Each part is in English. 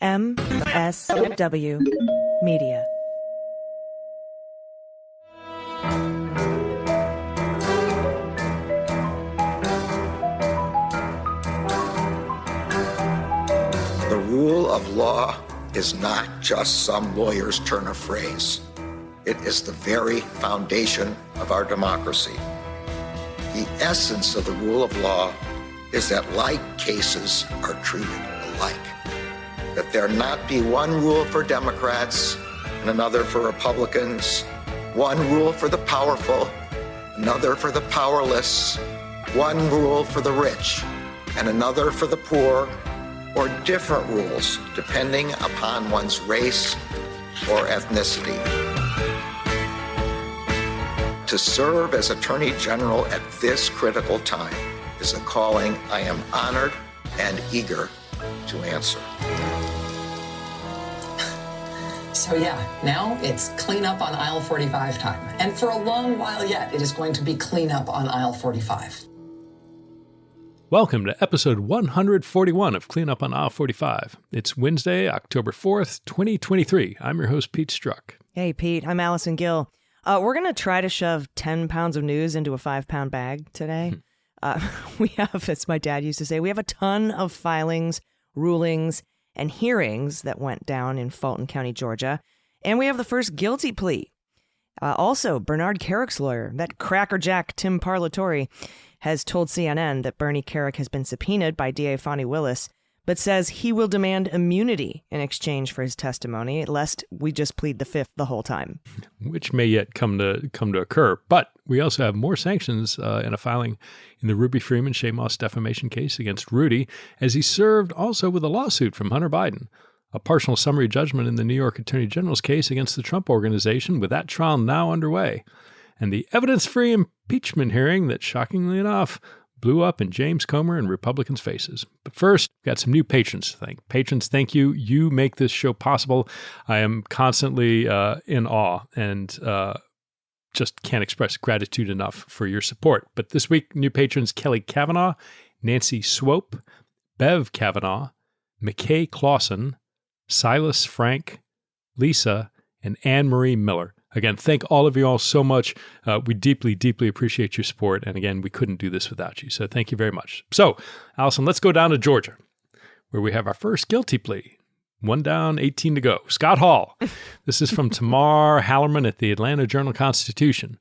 MSW Media. The rule of law is not just some lawyer's turn of phrase. It is the very foundation of our democracy. The essence of the rule of law is that like cases are treated alike. That there not be one rule for Democrats and another for Republicans, one rule for the powerful, another for the powerless, one rule for the rich and another for the poor, or different rules depending upon one's race or ethnicity. To serve as Attorney General at this critical time is a calling I am honored and eager to answer. So now it's clean up on aisle 45 time. And for a long while yet, it is going to be clean up on aisle 45. Welcome to episode 141 of Clean Up on Aisle 45. It's Wednesday, October 4th, 2023. I'm your host, Pete Strzok. Hey, Pete. I'm Allison Gill. We're going to try to shove 10 pounds of news into a 5-pound bag today. We have, as my dad used to say, we have a ton of filings, rulings, and hearings that went down in Fulton County, Georgia. And we have the first guilty plea. Also, Bernard Kerrick's lawyer, that crackerjack Tim Parlatore, has told CNN that Bernie Kerik has been subpoenaed by DA Fani Willis, but says he will demand immunity in exchange for his testimony, lest we just plead the fifth the whole time. Which may yet come to occur. But we also have more sanctions in a filing in the Ruby Freeman Shaye Moss defamation case against Rudy, as he served also with a lawsuit from Hunter Biden. A partial summary judgment in the New York Attorney General's case against the Trump Organization, with that trial now underway. And the evidence-free impeachment hearing that, shockingly enough, blew up in James Comer and Republicans' faces. But first, we've got some new patrons to thank. Patrons, thank you. You make this show possible. I am constantly in awe and just can't express gratitude enough for your support. But this week, new patrons Kelly Kavanaugh, Nancy Swope, Bev Kavanaugh, McKay Clausen, Silas Frank, Lisa, and Anne-Marie Miller. Again, thank all of you all so much. We deeply, deeply appreciate your support. And again, we couldn't do this without you. So thank you very much. So, Allison, let's go down to Georgia, where we have our first guilty plea. 1 down, 18 to go. Scott Hall. This is from Tamar Hallerman at the Atlanta Journal-Constitution.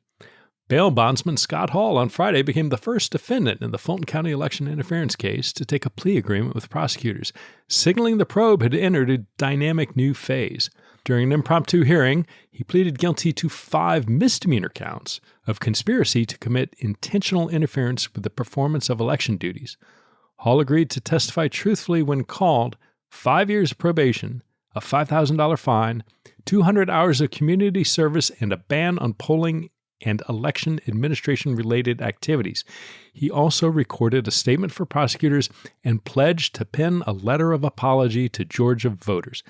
Bail bondsman Scott Hall on Friday became the first defendant in the Fulton County election interference case to take a plea agreement with prosecutors, signaling the probe had entered a dynamic new phase. During an impromptu hearing, he pleaded guilty to 5 misdemeanor counts of conspiracy to commit intentional interference with the performance of election duties. Hall agreed to testify truthfully when called, 5 years of probation, a $5,000 fine, 200 hours of community service, and a ban on polling and election administration-related activities. He also recorded a statement for prosecutors and pledged to pen a letter of apology to Georgia voters.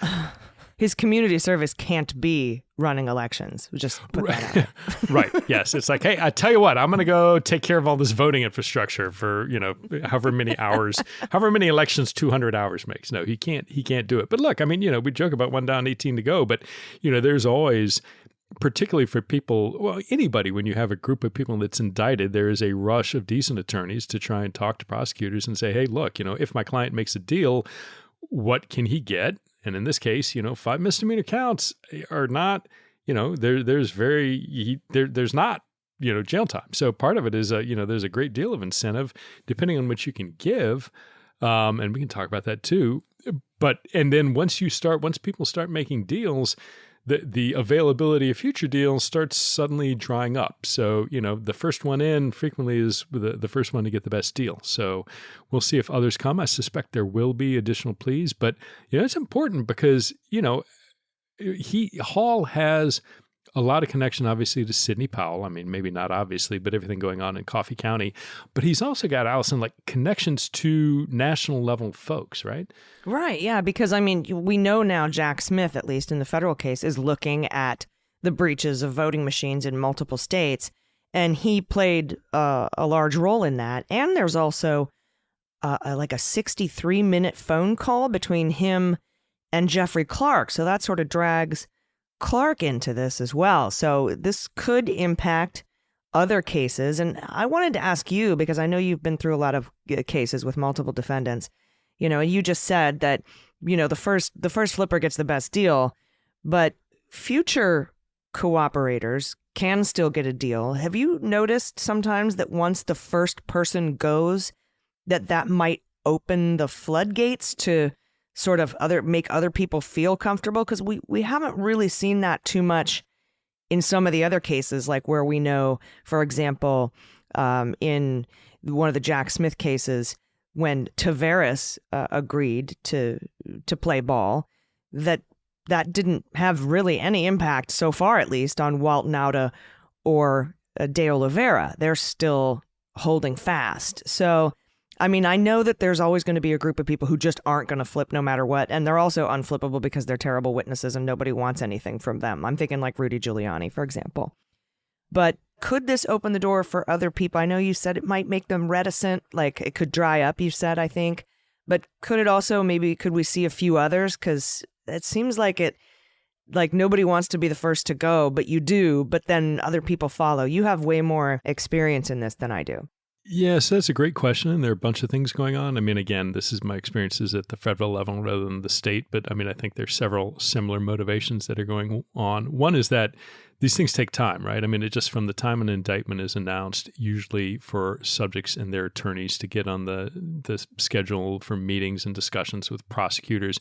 His community service can't be running elections. We just put that out. Right. Yes. It's like, hey, I tell you what, I'm going to go take care of all this voting infrastructure for, however many hours, however many elections 200 hours makes. No, he can't do it. But look, I mean, we joke about 1 down, 18 to go, but, there's always, particularly for people, well, anybody, when you have a group of people that's indicted, there is a rush of decent attorneys to try and talk to prosecutors and say, hey, look, if my client makes a deal, what can he get? And in this case, 5 misdemeanor counts are not, there's not, jail time. So part of it is, there's a great deal of incentive depending on what you can give. And we can talk about that too. And then once people start making deals, the availability of future deals starts suddenly drying up. So, the first one in frequently is the first one to get the best deal. So we'll see if others come. I suspect there will be additional pleas, but, it's important because, Hall has a lot of connection, obviously, to Sidney Powell. I mean, maybe not obviously, but everything going on in Coffee County. But he's also got, Allison, connections to national level folks, right? Right, yeah, because, we know now Jack Smith, at least in the federal case, is looking at the breaches of voting machines in multiple states, and he played a large role in that. And there's also a 63-minute phone call between him and Jeffrey Clark. So that sort of drags Clark into this as well. So this could impact other cases. And I wanted to ask you, because I know you've been through a lot of cases with multiple defendants, and you just said that, the first flipper gets the best deal, but future cooperators can still get a deal. Have you noticed sometimes that once the first person goes, that might open the floodgates to sort of make other people feel comfortable? Because we haven't really seen that too much in some of the other cases, like where we know, for example, in one of the Jack Smith cases, when Tavares agreed to play ball, that didn't have really any impact so far, at least, on Walt Nauta or De Oliveira. They're still holding fast. So, I mean, I know that there's always going to be a group of people who just aren't going to flip no matter what. And they're also unflippable because they're terrible witnesses and nobody wants anything from them. I'm thinking like Rudy Giuliani, for example. But could this open the door for other people? I know you said it might make them reticent, like it could dry up, you said, I think. But could it also, could we see a few others? Because it seems like nobody wants to be the first to go, but you do, but then other people follow. You have way more experience in this than I do. Yes, that's a great question. And there are a bunch of things going on. I mean, again, this is my experiences at the federal level rather than the state. But I mean, I think there's several similar motivations that are going on. One is that these things take time, right? I mean, it just from the time an indictment is announced, usually for subjects and their attorneys to get on the schedule for meetings and discussions with prosecutors,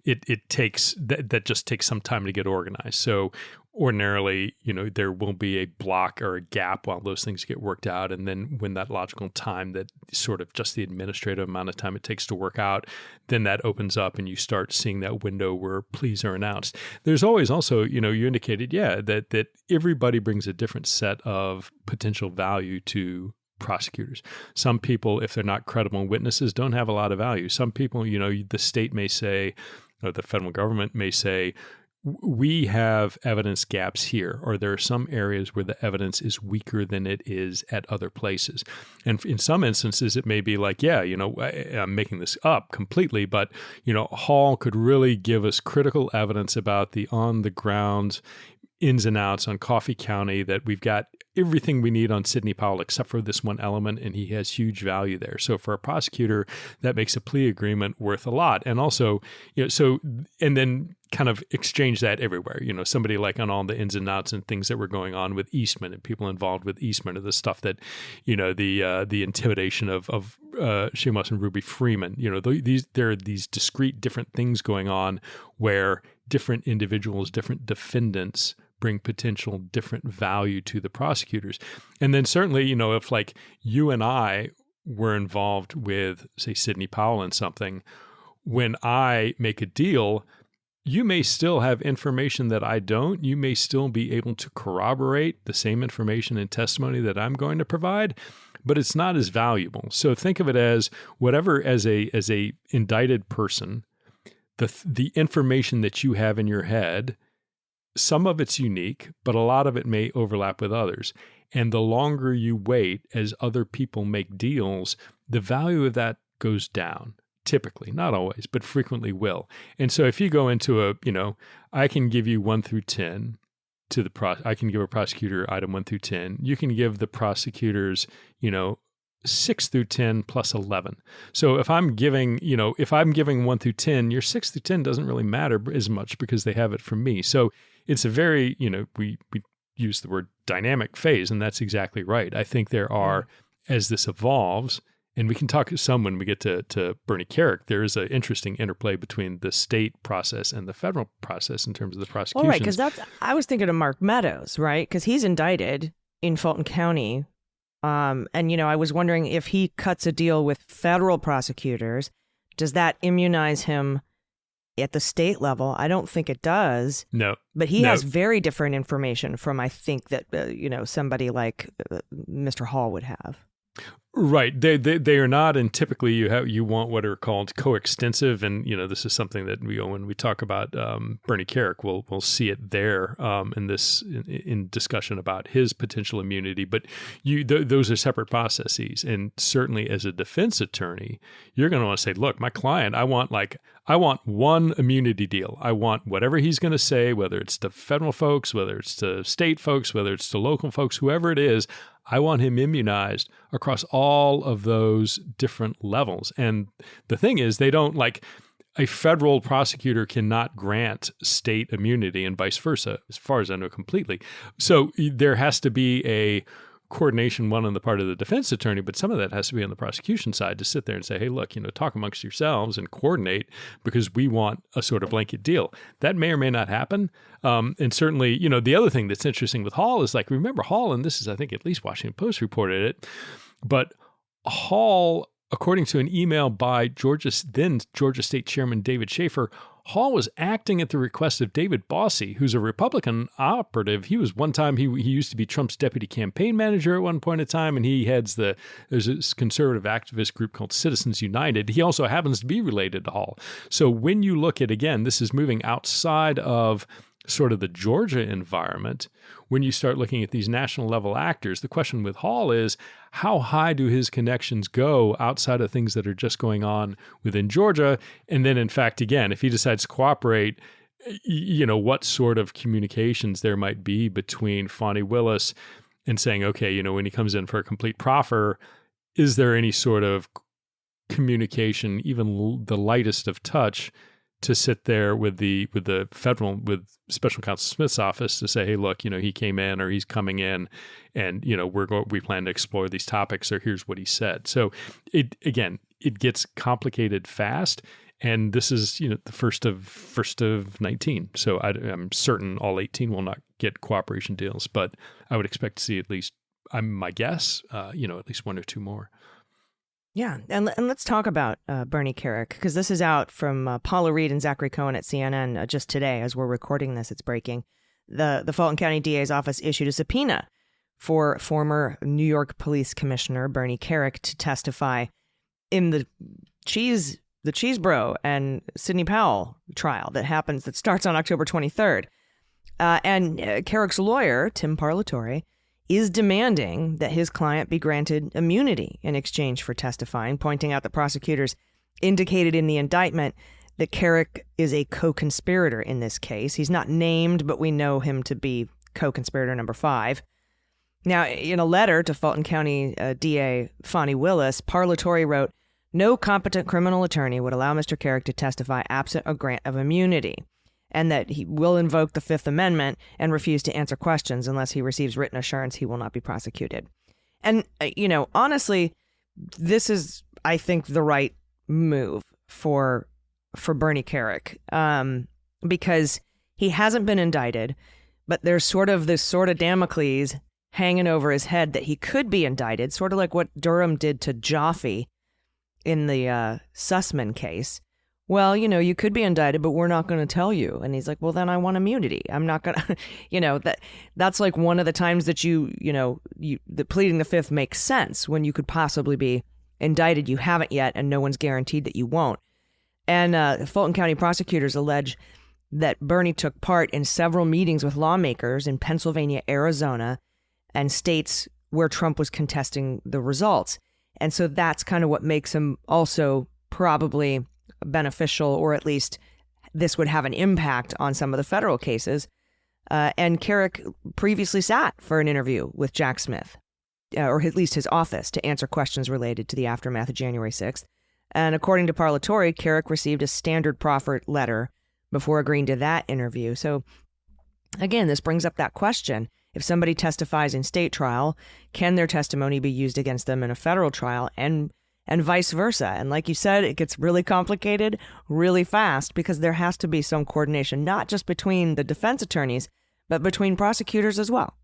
it takes that just takes some time to get organized. So ordinarily, there will be a block or a gap while those things get worked out. And then when that logical time, that sort of just the administrative amount of time it takes to work out, then that opens up and you start seeing that window where pleas are announced. There's always also, you indicated, that everybody brings a different set of potential value to prosecutors. Some people, if they're not credible witnesses, don't have a lot of value. Some people, the state may say, or the federal government may say, we have evidence gaps here, or there are some areas where the evidence is weaker than it is at other places. And in some instances, it may be like, I'm making this up completely, but, Hall could really give us critical evidence about the on-the-ground ins and outs on Coffee County, that we've got everything we need on Sidney Powell except for this one element, and he has huge value there. So for a prosecutor, that makes a plea agreement worth a lot. And also, and then kind of exchange that everywhere. Somebody like on all the ins and outs and things that were going on with Eastman and people involved with Eastman, or the stuff that, the intimidation of Shamos and Ruby Freeman. There are these discrete different things going on where different individuals, different defendants bring potential different value to the prosecutors. And then certainly, if like you and I were involved with, say, Sidney Powell in something, when I make a deal, you may still have information that I don't. You may still be able to corroborate the same information and testimony that I'm going to provide, but it's not as valuable. So think of it as whatever, as a indicted person, the information that you have in your head, some of it's unique, but a lot of it may overlap with others. And the longer you wait as other people make deals, the value of that goes down. Typically, not always, but frequently will. And so if you go into I can give you 1 through 10 to I can give a prosecutor item 1 through 10. You can give the prosecutors, 6 through 10 plus 11. So if I'm giving 1 through 10, your 6 through 10 doesn't really matter as much because they have it from me. So it's a very, we use the word dynamic phase, and that's exactly right. I think there are, as this evolves, and we can talk some when we get to Bernie Carrick, there is an interesting interplay between the state process and the federal process in terms of the prosecution. Oh, right, because I was thinking of Mark Meadows, right? Because he's indicted in Fulton County. And, I was wondering if he cuts a deal with federal prosecutors, does that immunize him at the state level? I don't think it does. No. But he has very different information from, I think, that, somebody like Mr. Hall would have. Right. They are not, and typically you want what are called coextensive, and this is something that when we talk about Bernie Kerik, we'll see it there in discussion about his potential immunity. But those are separate processes, and certainly as a defense attorney, you're going to want to say, look, my client, I want one immunity deal. I want whatever he's going to say, whether it's to federal folks, whether it's to state folks, whether it's to local folks, whoever it is. I want him immunized across all of those different levels. And the thing is, they don't a federal prosecutor cannot grant state immunity and vice versa, as far as I know, completely. So there has to be a coordination, one on the part of the defense attorney, but some of that has to be on the prosecution side to sit there and say, hey, look, talk amongst yourselves and coordinate because we want a sort of blanket deal. That may or may not happen. And certainly, the other thing that's interesting with Hall is remember Hall, and this is, I think, at least Washington Post reported it, but Hall, according to an email by then Georgia State Chairman David Schaefer, Hall was acting at the request of David Bossie, who's a Republican operative. He was one time, he used to be Trump's deputy campaign manager at one point in time, and he heads there's this conservative activist group called Citizens United. He also happens to be related to Hall. So when you look at, again, this is moving outside of sort of the Georgia environment. When you start looking at these national level actors, the question with Hall is, how high do his connections go outside of things that are just going on within Georgia? And then, in fact, again, if he decides to cooperate, what sort of communications there might be between Fani Willis and saying, okay, when he comes in for a complete proffer, is there any sort of communication, even the lightest of touch, to sit there with with Special Counsel Smith's office to say, hey, look, he came in or he's coming in, and we plan to explore these topics, or here's what he said. So it gets complicated fast, and this is the first of 19. So I'm certain all 18 will not get cooperation deals, but I would expect to see at least, my guess, at least one or two more. Yeah, and let's talk about Bernie Kerik, because this is out from Paula Reed and Zachary Cohen at CNN just today. As we're recording this, it's breaking. The Fulton County DA's office issued a subpoena for former New York Police Commissioner Bernie Kerik to testify in the Chesebro and Sidney Powell trial that starts on October 23rd. And Kerik's lawyer, Tim Parlatore, is demanding that his client be granted immunity in exchange for testifying, pointing out that prosecutors indicated in the indictment that Kerik is a co-conspirator in this case. He's not named, but we know him to be co-conspirator number 5. Now, in a letter to Fulton County DA Fani Willis, Parlatore wrote, "No competent criminal attorney would allow Mr. Kerik to testify absent a grant of immunity, and that he will invoke the Fifth Amendment and refuse to answer questions unless he receives written assurance he will not be prosecuted." And, honestly, this is, I think, the right move for Bernie Kerik, because he hasn't been indicted, but there's sort of Damocles hanging over his head that he could be indicted, sort of like what Durham did to Joffe in the Sussman case. Well, you could be indicted, but we're not going to tell you. And he's like, well, then I want immunity. I'm not going to, that's like one of the times that the pleading the Fifth makes sense, when you could possibly be indicted. You haven't yet, and no one's guaranteed that you won't. And Fulton County prosecutors allege that Bernie took part in several meetings with lawmakers in Pennsylvania, Arizona, and states where Trump was contesting the results. And so that's kind of what makes him also probably beneficial, or at least this would have an impact on some of the federal cases. And Kerik previously sat for an interview with Jack Smith, or at least his office, to answer questions related to the aftermath of January 6th. And according to Parlatore, Kerik received a standard proffer letter before agreeing to that interview. So again, this brings up that question. If somebody testifies in state trial, can their testimony be used against them in a federal trial, and vice versa? And like you said, it gets really complicated really fast, because there has to be some coordination, not just between the defense attorneys, but between prosecutors as well.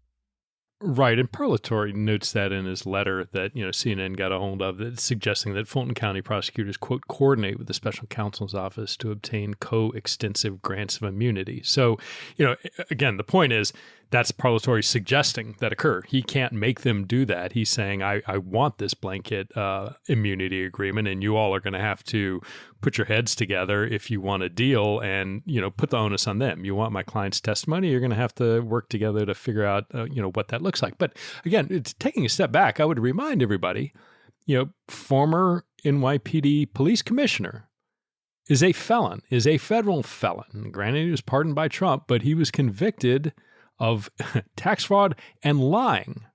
Right. And Parlatore notes that in his letter that, CNN got a hold of, that suggesting that Fulton County prosecutors, quote, coordinate with the special counsel's office to obtain co-extensive grants of immunity. So, again, the point is, that's Parlatore suggesting that occur. He can't make them do that. He's saying, I want this blanket immunity agreement, and you all are going to have to put your heads together if you want a deal and, put the onus on them. You want my client's testimony, you're going to have to work together to figure out, what that looks like. But again, it's taking a step back. I would remind everybody, former NYPD police commissioner is a felon, is a federal felon. Granted, he was pardoned by Trump, but he was convicted of tax fraud and lying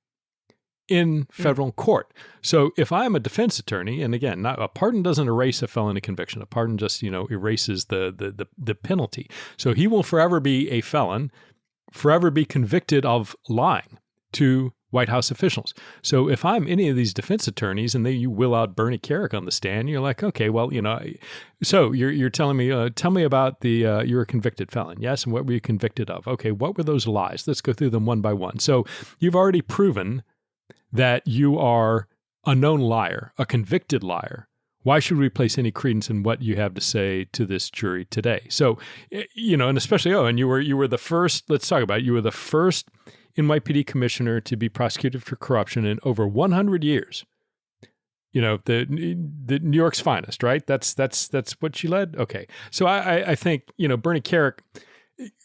in federal court. So if I'm a defense attorney, and again, a pardon doesn't erase a felony conviction. A pardon just, erases the penalty. So he will forever be a felon, forever be convicted of lying to White House officials. So if I'm any of these defense attorneys and you will out Bernie Kerik on the stand, you're like, okay, well, so you're telling me, tell me about you're a convicted felon. Yes. And what were you convicted of? Okay. What were those lies? Let's go through them one by one. So you've already proven that you are a known liar, a convicted liar. Why should we place any credence in what you have to say to this jury today? So, and especially, and you were the first, let's talk about it. You were the first NYPD commissioner to be prosecuted for corruption in over 100 years. The New York's finest, right? That's what she led. Okay. So I think, Bernie Kerik,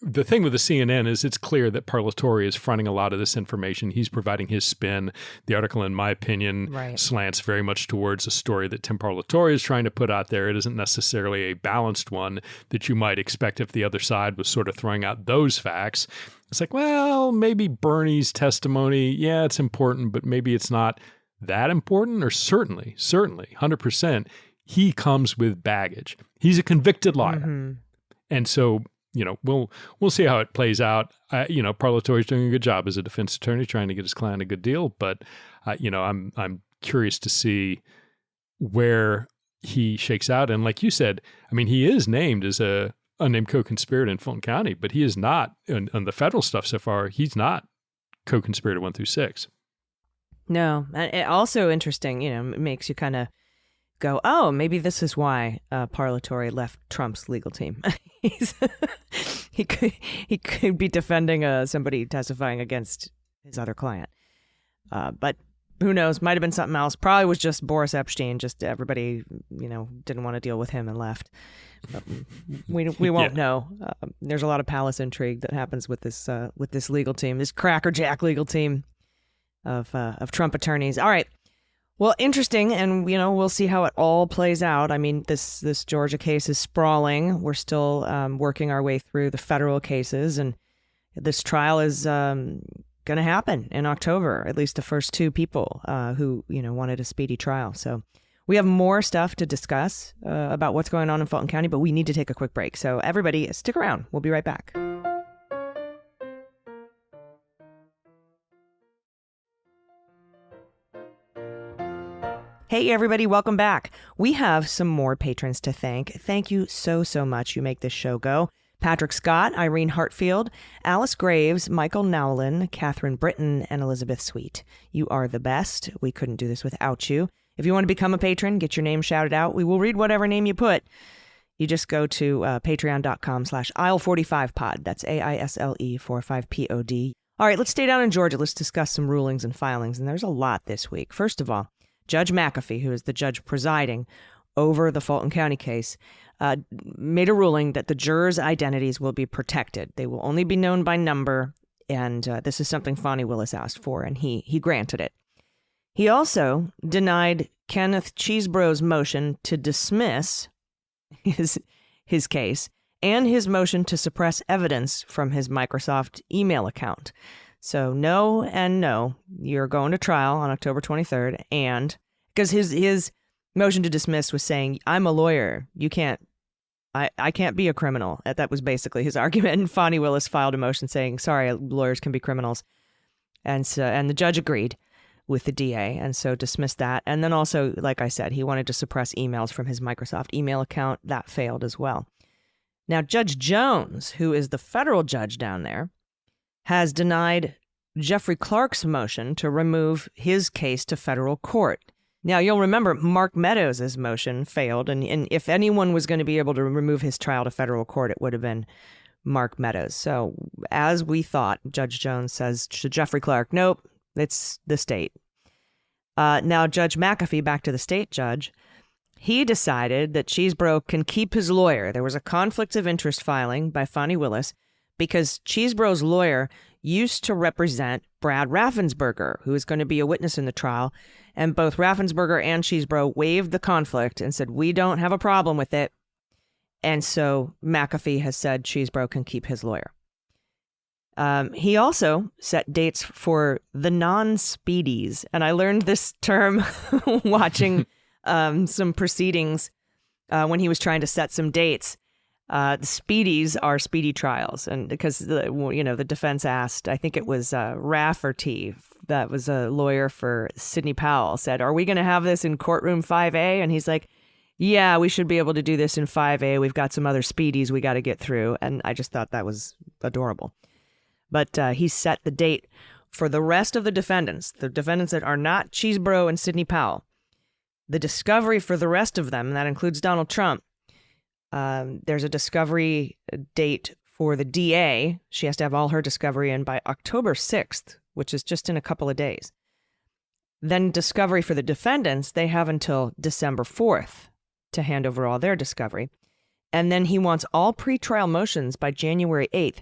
the thing with the CNN is it's clear that Parlatore is fronting a lot of this information. He's providing his spin. The article, in my opinion, slants very much towards a story that Tim Parlatore is trying to put out there. It isn't necessarily a balanced one that you might expect if the other side was sort of throwing out those facts. It's like, well, maybe Bernie's testimony, yeah, it's important, but maybe it's not that important, or certainly, 100%, he comes with baggage. He's a convicted liar. Mm-hmm. And so, we'll see how it plays out. Parlatore's doing a good job as a defense attorney trying to get his client a good deal, but I'm curious to see where he shakes out. And like you said, I mean, he is named as a unnamed co-conspirator in Fulton County, but he is not on the federal stuff so far. He's not co-conspirator 1 through 6. No, and also interesting. It makes you kind of go, oh, maybe this is why Parlatore left Trump's legal team. He could be defending somebody testifying against his other client, but who knows? Might have been something else. Probably was just Boris Epstein. Just everybody, didn't want to deal with him and left. But we won't know. There's a lot of palace intrigue that happens with this legal team, this crackerjack legal team of Trump attorneys. All right. Well, interesting, and we'll see how it all plays out. I mean, this Georgia case is sprawling. We're still working our way through the federal cases, and this trial is going to happen in October. At least the first 2 people who wanted a speedy trial. So we have more stuff to discuss about what's going on in Fulton County, but we need to take a quick break. So everybody, stick around. We'll be right back. Hey, everybody, welcome back. We have some more patrons to thank. Thank you so much. You make this show go. Patrick Scott, Irene Hartfield, Alice Graves, Michael Nowlin, Catherine Britton, and Elizabeth Sweet. You are the best. We couldn't do this without you. If you want to become a patron, get your name shouted out. We will read whatever name you put. You just go to patreon.com/aisle45pod. That's AISLE45POD. All right, let's stay down in Georgia. Let's discuss some rulings and filings. And there's a lot this week. First of all, Judge McAfee, who is the judge presiding over the Fulton County case, made a ruling that the jurors' identities will be protected. They will only be known by number, and this is something Fani Willis asked for, and he granted it. He also denied Kenneth Chesebro's motion to dismiss his case and his motion to suppress evidence from his Microsoft email account. So no and no, you're going to trial on October 23rd, and because his motion to dismiss was saying, I'm a lawyer, I can't be a criminal. That was basically his argument. And Fani Willis filed a motion saying, sorry, lawyers can be criminals. And the judge agreed with the DA, and so dismissed that. And then also, like I said, he wanted to suppress emails from his Microsoft email account. That failed as well. Now, Judge Jones, who is the federal judge down there, has denied Jeffrey Clark's motion to remove his case to federal court. Now, you'll remember Mark Meadows' motion failed, and if anyone was going to be able to remove his trial to federal court, it would have been Mark Meadows. So as we thought, Judge Jones says to Jeffrey Clark, nope, it's the state. Now, Judge McAfee, back to the state judge, he decided that Chesebro can keep his lawyer. There was a conflict of interest filing by Fani Willis because Chesebro's lawyer used to represent Brad Raffensperger, who is going to be a witness in the trial. And both Raffensperger and Chesebro waived the conflict and said, we don't have a problem with it. And so McAfee has said Chesebro can keep his lawyer. He also set dates for the non-speedies. And I learned this term watching some proceedings when he was trying to set some dates. The speedies are speedy trials. And because, the defense asked, I think it was Rafferty, that was a lawyer for Sidney Powell, said, are we going to have this in courtroom 5A? And he's like, yeah, we should be able to do this in 5A. We've got some other speedies we got to get through. And I just thought that was adorable. But he set the date for the rest of the defendants that are not Chesebro and Sidney Powell. The discovery for the rest of them, and that includes Donald Trump, there's a discovery date for the DA. She has to have all her discovery in by October 6th, which is just in a couple of days. Then discovery for the defendants, they have until December 4th to hand over all their discovery. And then he wants all pretrial motions by January 8th.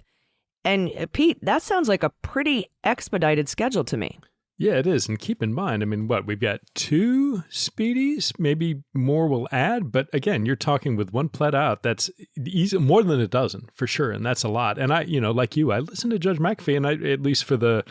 And Pete, that sounds like a pretty expedited schedule to me. Yeah, it is. And keep in mind, we've got 2 speedies, maybe more will add. But again, you're talking with one pled out. That's easy, more than a dozen for sure. And that's a lot. And I, like you, I listened to Judge McAfee, and at least for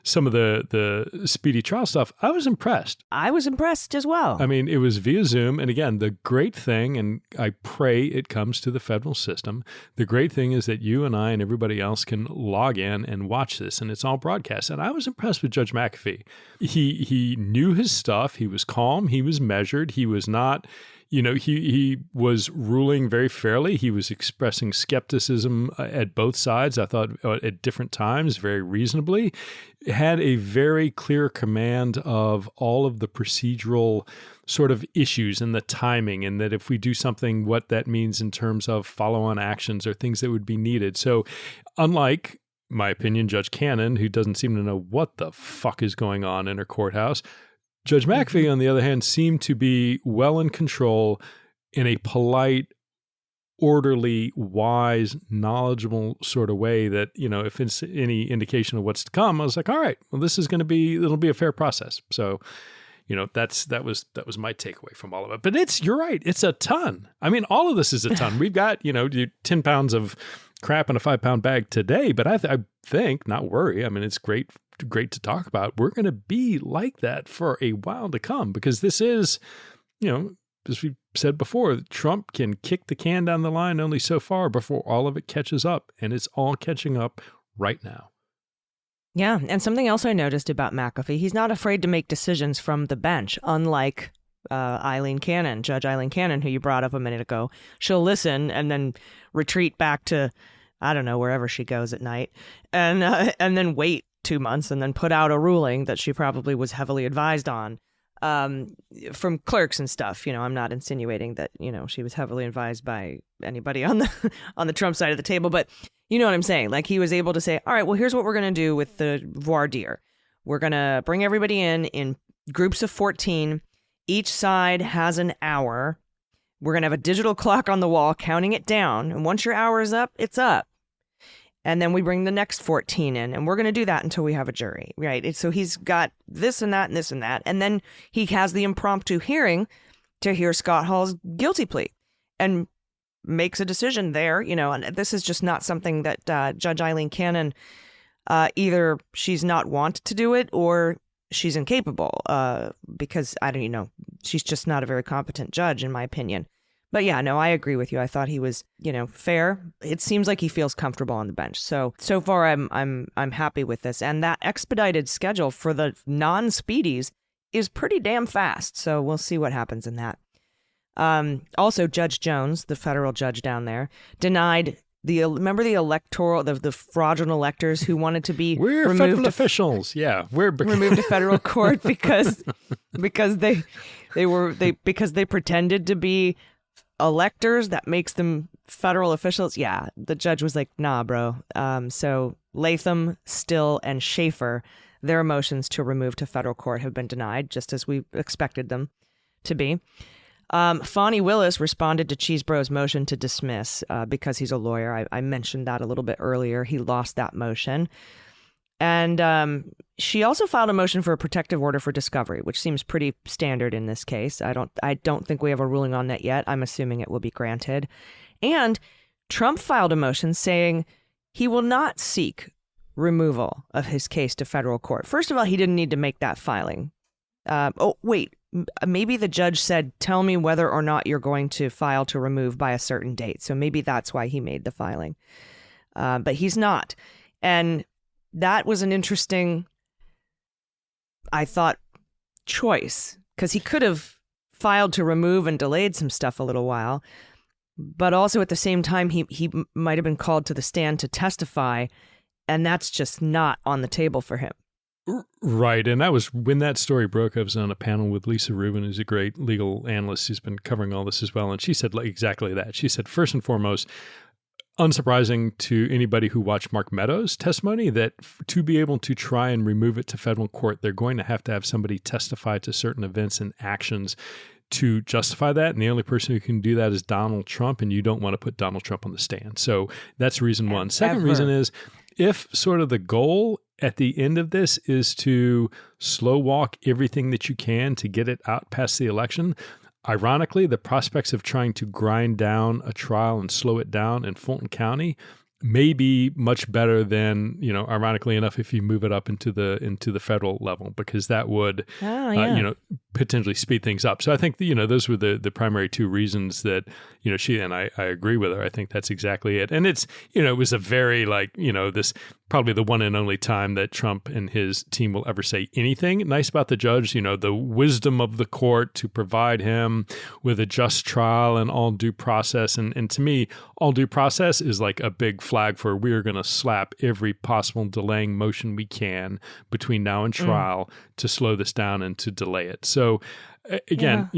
some of the speedy trial stuff, I was impressed. I was impressed as well. It was via Zoom. And again, the great thing, and I pray it comes to the federal system, the great thing is that you and I and everybody else can log in and watch this, and it's all broadcast. And I was impressed with Judge McAfee. He knew his stuff. He was calm. He was measured. He was not... he was ruling very fairly. He was expressing skepticism at both sides, I thought, at different times, very reasonably. Had a very clear command of all of the procedural sort of issues and the timing, and that if we do something, what that means in terms of follow-on actions or things that would be needed. So unlike, my opinion, Judge Cannon, who doesn't seem to know what the fuck is going on in her courthouse, Judge McAfee, on the other hand, seemed to be well in control in a polite, orderly, wise, knowledgeable sort of way that, if it's any indication of what's to come, I was like, all right, well, this is it'll be a fair process. So, that was my takeaway from all of it. But you're right, it's a ton. All of this is a ton. We've got, 10 pounds of crap in a 5-pound bag today, but I think, not worry, it's great to talk about. We're going to be like that for a while to come, because this is, as we said before, Trump can kick the can down the line only so far before all of it catches up, and it's all catching up right now. Yeah, and something else I noticed about McAfee, he's not afraid to make decisions from the bench, unlike Judge Eileen Cannon, who you brought up a minute ago. She'll listen and then retreat back to, I don't know, wherever she goes at night, and then wait 2 months and then put out a ruling that she probably was heavily advised on from clerks and stuff. I'm not insinuating that, she was heavily advised by anybody on the Trump side of the table, but you know what I'm saying? Like, he was able to say, all right, well, here's what we're going to do with the voir dire. We're going to bring everybody in groups of 14. Each side has an hour. We're going to have a digital clock on the wall counting it down. And once your hour is up, it's up. And then we bring the next 14 in, and we're going to do that until we have a jury, right? So he's got this and that and this and that. And then he has the impromptu hearing to hear Scott Hall's guilty plea and makes a decision there, and this is just not something that Judge Eileen Cannon, either she's not want to do it or she's incapable, because she's just not a very competent judge, in my opinion. But yeah, no, I agree with you. I thought he was, fair. It seems like he feels comfortable on the bench. So far, I'm happy with this. And that expedited schedule for the non-speedies is pretty damn fast. So we'll see what happens in that. Also, Judge Jones, the federal judge down there, denied remember the fraudulent electors who wanted to be we're removed federal officials. Yeah, we're removed to federal court because they pretended to be electors, that makes them federal officials. Yeah, the judge was like, nah, bro. So Latham, Still, and Schaefer, their motions to remove to federal court have been denied, just as we expected them to be. Fani Willis responded to Chesebro's motion to dismiss because he's a lawyer. I mentioned that a little bit earlier. He lost that motion. And she also filed a motion for a protective order for discovery, which seems pretty standard in this case. I don't think we have a ruling on that yet. I'm assuming it will be granted. And Trump filed a motion saying he will not seek removal of his case to federal court. First of all, he didn't need to make that filing. Maybe the judge said, tell me whether or not you're going to file to remove by a certain date. So maybe that's why he made the filing. But he's not. And that was an interesting, I thought, choice, because he could have filed to remove and delayed some stuff a little while. But also at the same time, he might have been called to the stand to testify. And that's just not on the table for him. Right. And that was when that story broke. I was on a panel with Lisa Rubin, who's a great legal analyst who's been covering all this as well. And she said exactly that. She said, first and foremost, unsurprising to anybody who watched Mark Meadows' testimony, that to be able to try and remove it to federal court, they're going to have somebody testify to certain events and actions to justify that. And the only person who can do that is Donald Trump. And you don't want to put Donald Trump on the stand. So that's reason one. Second reason is, if sort of the goal at the end of this is to slow walk everything that you can to get it out past the election, ironically, the prospects of trying to grind down a trial and slow it down in Fulton County may be much better than, ironically enough, if you move it up into the federal level, because that would, potentially speed things up. So I think, those were the primary two reasons that, she, and I agree with her. I think that's exactly it. And it's, it was a very this probably the one and only time that Trump and his team will ever say anything nice about the judge, the wisdom of the court to provide him with a just trial and all due process. And to me, all due process is like a big flag for, we are going to slap every possible delaying motion we can between now and trial to slow this down and to delay it. So again,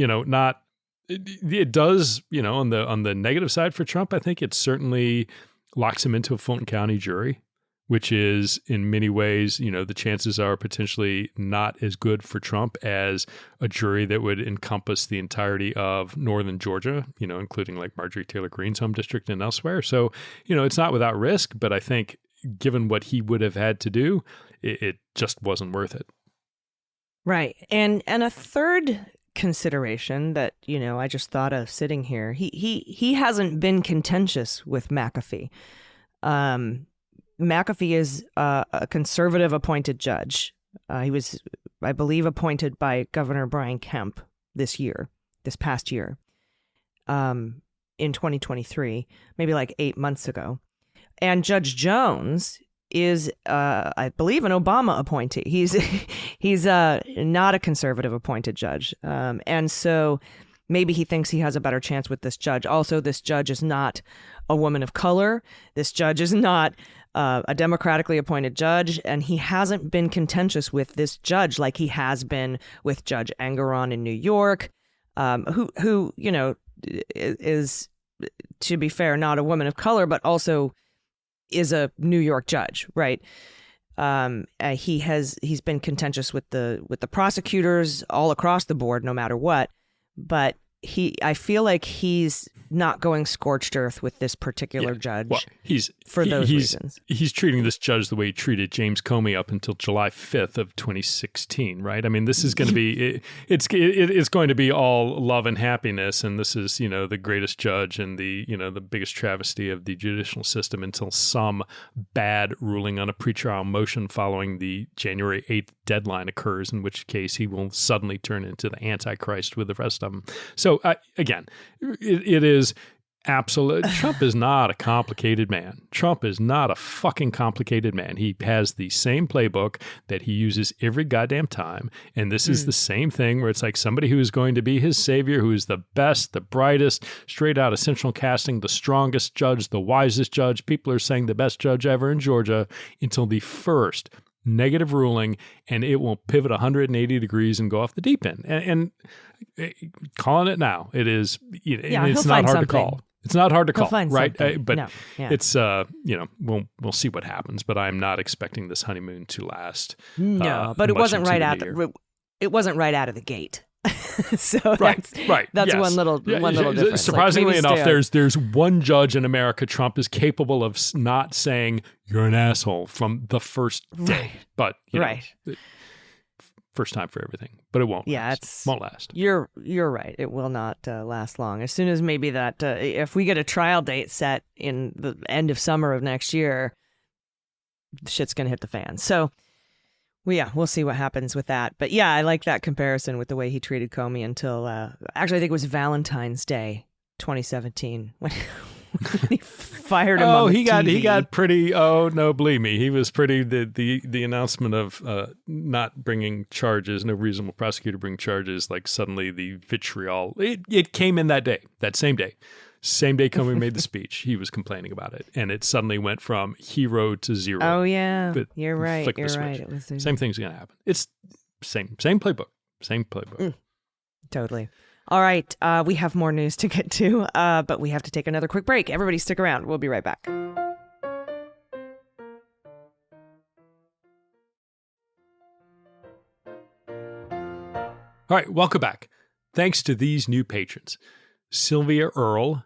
it does, on the negative side for Trump, I think it certainly locks him into a Fulton County jury, which is in many ways, the chances are potentially not as good for Trump as a jury that would encompass the entirety of northern Georgia, including like Marjorie Taylor Greene's home district and elsewhere. So, it's not without risk, but I think given what he would have had to do, it just wasn't worth it. Right. And a third consideration that, I just thought of sitting here, he hasn't been contentious with McAfee. McAfee is a conservative appointed judge. He was, I believe, appointed by Governor Brian Kemp this past year, in 2023, maybe like 8 months ago. And Judge Jones is, I believe, an Obama appointee. He's not a conservative appointed judge. And so maybe he thinks he has a better chance with this judge. Also, this judge is not a woman of color. This judge is not a democratically appointed judge, and he hasn't been contentious with this judge like he has been with Judge Engoron in New York, who is, to be fair, not a woman of color, but also is a New York judge, right? He's been contentious with the prosecutors all across the board, no matter what, but I feel like he's not going scorched earth with this particular judge. Well, those reasons. He's treating this judge the way he treated James Comey up until July 5th of 2016, right? I mean, this is going to be it's going to be all love and happiness, and this is the greatest judge and the biggest travesty of the judicial system until some bad ruling on a pretrial motion following the January 8th deadline occurs, in which case he will suddenly turn into the Antichrist with the rest of them. So again, it is absolute. Trump is not a complicated man. Trump is not a fucking complicated man. He has the same playbook that he uses every goddamn time. And this is the same thing where it's like somebody who is going to be his savior, who is the best, the brightest, straight out of central casting, the strongest judge, the wisest judge. People are saying the best judge ever in Georgia until the first negative ruling, and it will pivot 180 degrees and go off the deep end. And calling it now, it is. It's not hard to call. It's not hard to call, right? But it's we'll see what happens. But I'm not expecting this honeymoon to last. No, but it wasn't right out. It wasn't right out of the gate. So that's yes. one little difference. Surprisingly enough, there's one judge in America Trump is capable of not saying you're an asshole from the first day. But first time for everything. But it won't. Yeah, won't last. You're right. It will not last long. As soon as maybe that if we get a trial date set in the end of summer of next year, shit's gonna hit the fan. So. Well, yeah, we'll see what happens with that. But yeah, I like that comparison with the way he treated Comey until, actually, I think it was Valentine's Day 2017 when he fired him on the TV. He got pretty, no, believe me, he was pretty, the announcement of not bringing charges, no reasonable prosecutor bring charges, like suddenly the vitriol, it came in that same day. Same day Comey made the speech, he was complaining about it, and it suddenly went from hero to zero. Oh yeah, you're right. It was same thing's going to happen. It's same playbook. Totally. All right, we have more news to get to, but we have to take another quick break. Everybody, stick around. We'll be right back. All right, welcome back. Thanks to these new patrons: Sylvia Earle,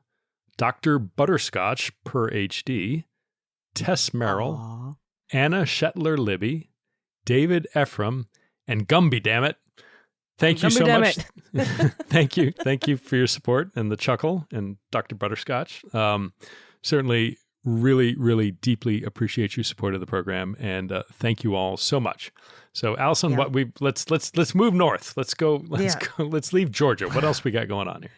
Dr. Butterscotch per HD, Tess Merrill, Anna Shetler-Libby, David Ephraim, and Gumby, damn it. Thank you so much. Thank you for your support and the chuckle and Dr. Butterscotch. Certainly really, really deeply appreciate your support of the program, and thank you all so much. So Allison, let's move north. Let's go. Let's leave Georgia. What else we got going on here?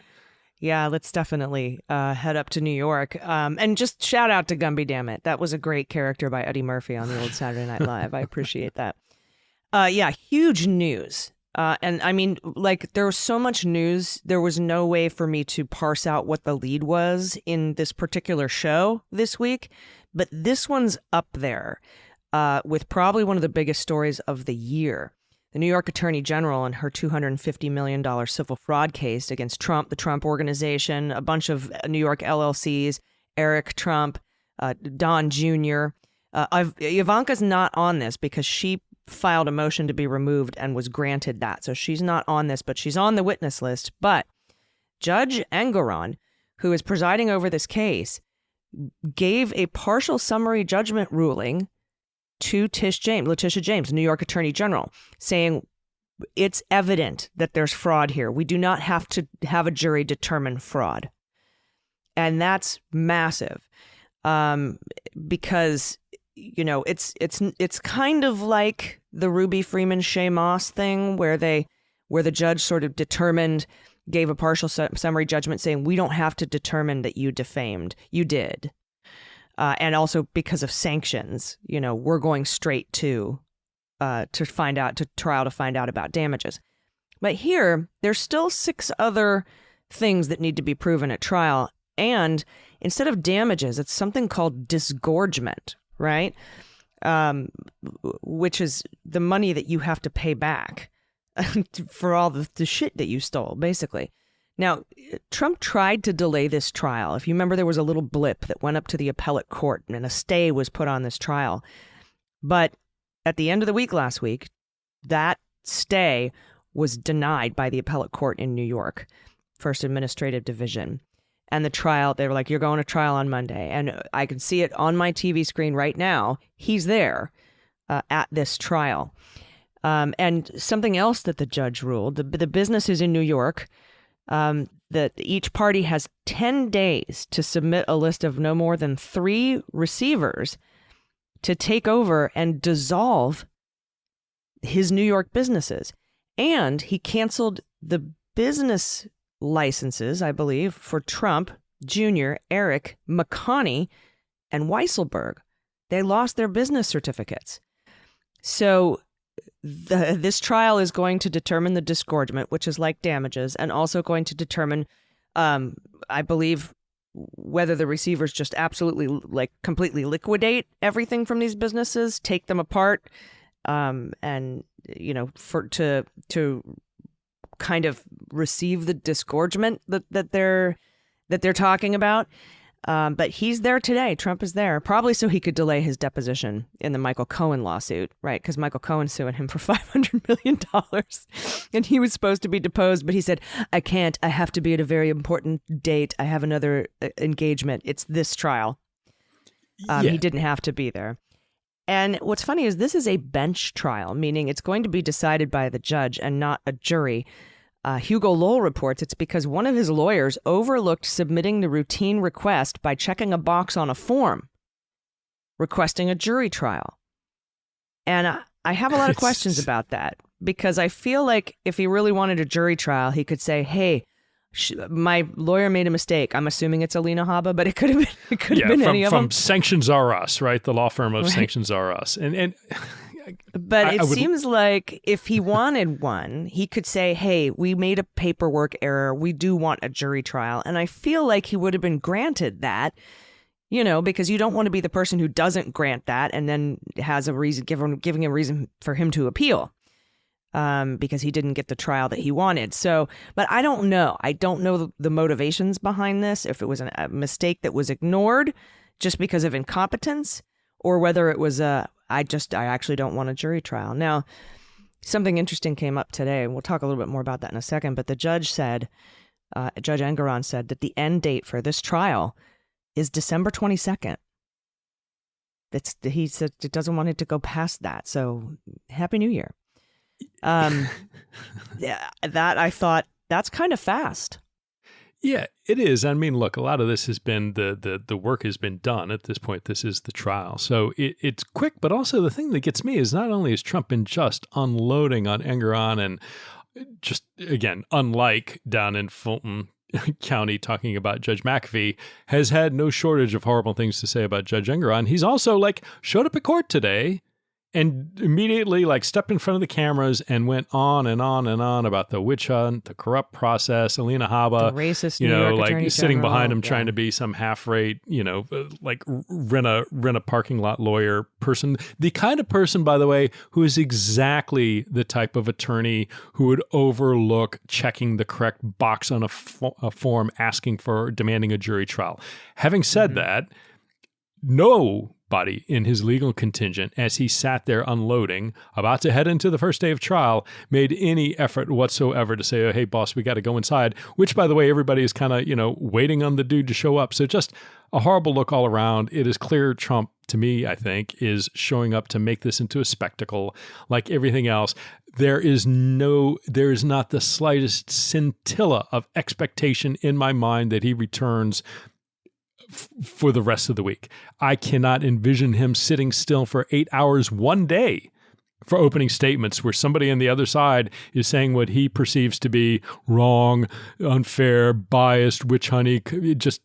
Yeah, let's definitely head up to New York. And just shout out to Gumby Dammit. That was a great character by Eddie Murphy on the old Saturday Night Live. I appreciate that. Huge news. And I mean, like, there was so much news, there was no way for me to parse out what the lead was in this particular show this week. But this one's up there with probably one of the biggest stories of the year. The New York Attorney General and her $250 million civil fraud case against Trump, the Trump Organization, a bunch of New York LLCs, Eric Trump, Don Jr. Ivanka's not on this because she filed a motion to be removed and was granted that. So she's not on this, but she's on the witness list. But Judge Engoron, who is presiding over this case, gave a partial summary judgment ruling to Letitia James, New York Attorney General, saying it's evident that there's fraud here. We do not have to have a jury determine fraud. And that's massive because, you know, it's kind of like the Ruby Freeman Shea Moss thing where the judge sort of gave a partial summary judgment saying we don't have to determine that you defamed. You did. And also because of sanctions, you know, we're going straight to trial to find out about damages. But here, there's still 6 other things that need to be proven at trial. And instead of damages, it's something called disgorgement, right? Which is the money that you have to pay back for all the shit that you stole, basically. Now, Trump tried to delay this trial. If you remember, there was a little blip that went up to the appellate court and a stay was put on this trial. But at the end of the week last week, that stay was denied by the appellate court in New York, First Administrative Division. And the trial, they were like, you're going to trial on Monday. And I can see it on my TV screen right now. He's there at this trial. And something else that the judge ruled, the business is in New York, that each party has 10 days to submit a list of no more than 3 receivers to take over and dissolve his New York businesses. And he canceled the business licenses, I believe, for Trump, Jr., Eric, McConney, and Weisselberg. They lost their business certificates. So this trial is going to determine the disgorgement, which is like damages, and also going to determine, I believe, whether the receivers just absolutely, like, completely liquidate everything from these businesses, take them apart, and to kind of receive the disgorgement that they're talking about. But he's there today. Trump is there, probably so he could delay his deposition in the Michael Cohen lawsuit, right? Because Michael Cohen's suing him for $500 million. And he was supposed to be deposed, but he said, I can't. I have to be at a very important date. I have another engagement. It's this trial. He didn't have to be there. And what's funny is this is a bench trial, meaning it's going to be decided by the judge and not a jury. Hugo Lowell reports it's because one of his lawyers overlooked submitting the routine request by checking a box on a form, requesting a jury trial. And I have a lot of questions about that, because I feel like if he really wanted a jury trial, he could say, hey, my lawyer made a mistake. I'm assuming it's Alina Habba, but it could have been any of them. From Sanctions Are Us, right? The law firm of Sanctions Are Us. But it seems like if he wanted one, he could say, hey, we made a paperwork error. We do want a jury trial. And I feel like he would have been granted that, because you don't want to be the person who doesn't grant that and then has a reason, giving a reason for him to appeal because he didn't get the trial that he wanted. So, but I don't know. I don't know the motivations behind this, if it was a mistake that was ignored just because of incompetence, or whether it was I actually don't want a jury trial. Now, something interesting came up today, and we'll talk a little bit more about that in a second, but the judge said, Judge Engoron said that the end date for this trial is December 22nd. He said it doesn't want it to go past that, so Happy New Year. That I thought, that's kind of fast. Yeah, it is. I mean, look, a lot of this has been the work has been done at this point. This is the trial. So it's quick, but also the thing that gets me is not only has Trump been just unloading on Engoron and just, again, unlike down in Fulton County talking about Judge McAfee, has had no shortage of horrible things to say about Judge Engoron. He's also showed up at court today and immediately stepped in front of the cameras and went on and on and on about the witch hunt, the corrupt process, Alina Habba, the racist New York Attorney sitting General, behind him trying to be some half-rate, rent a parking lot lawyer person. The kind of person, by the way, who is exactly the type of attorney who would overlook checking the correct box on a form demanding a jury trial. Having said that, nobody in his legal contingent, as he sat there unloading, about to head into the first day of trial, made any effort whatsoever to say, oh, hey, boss, we got to go inside, which, by the way, everybody is kind of, waiting on the dude to show up. So just a horrible look all around. It is clear Trump, to me, I think, is showing up to make this into a spectacle like everything else. There is not the slightest scintilla of expectation in my mind that he returns for the rest of the week. I cannot envision him sitting still for 8 hours one day for opening statements where somebody on the other side is saying what he perceives to be wrong, unfair, biased, witch hunting, just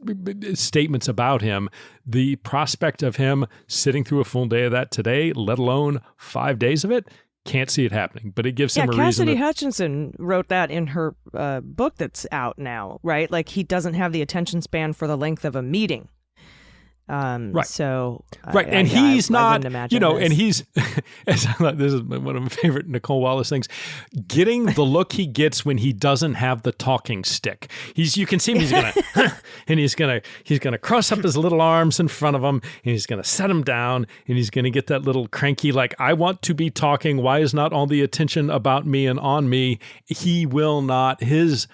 statements about him. The prospect of him sitting through a full day of that today, let alone 5 days of it, can't see it happening, but it gives him a reason. Cassidy Hutchinson wrote that in her book that's out now, right? He doesn't have the attention span for the length of a meeting. Right. So, and he's not, and he's, this is one of my favorite Nicole Wallace things, getting the look he gets when he doesn't have the talking stick. You can see him, he's going to, and he's going to cross up his little arms in front of him, and he's going to set him down, and he's going to get that little cranky, I want to be talking. Why is not all the attention about me and on me? He will not, his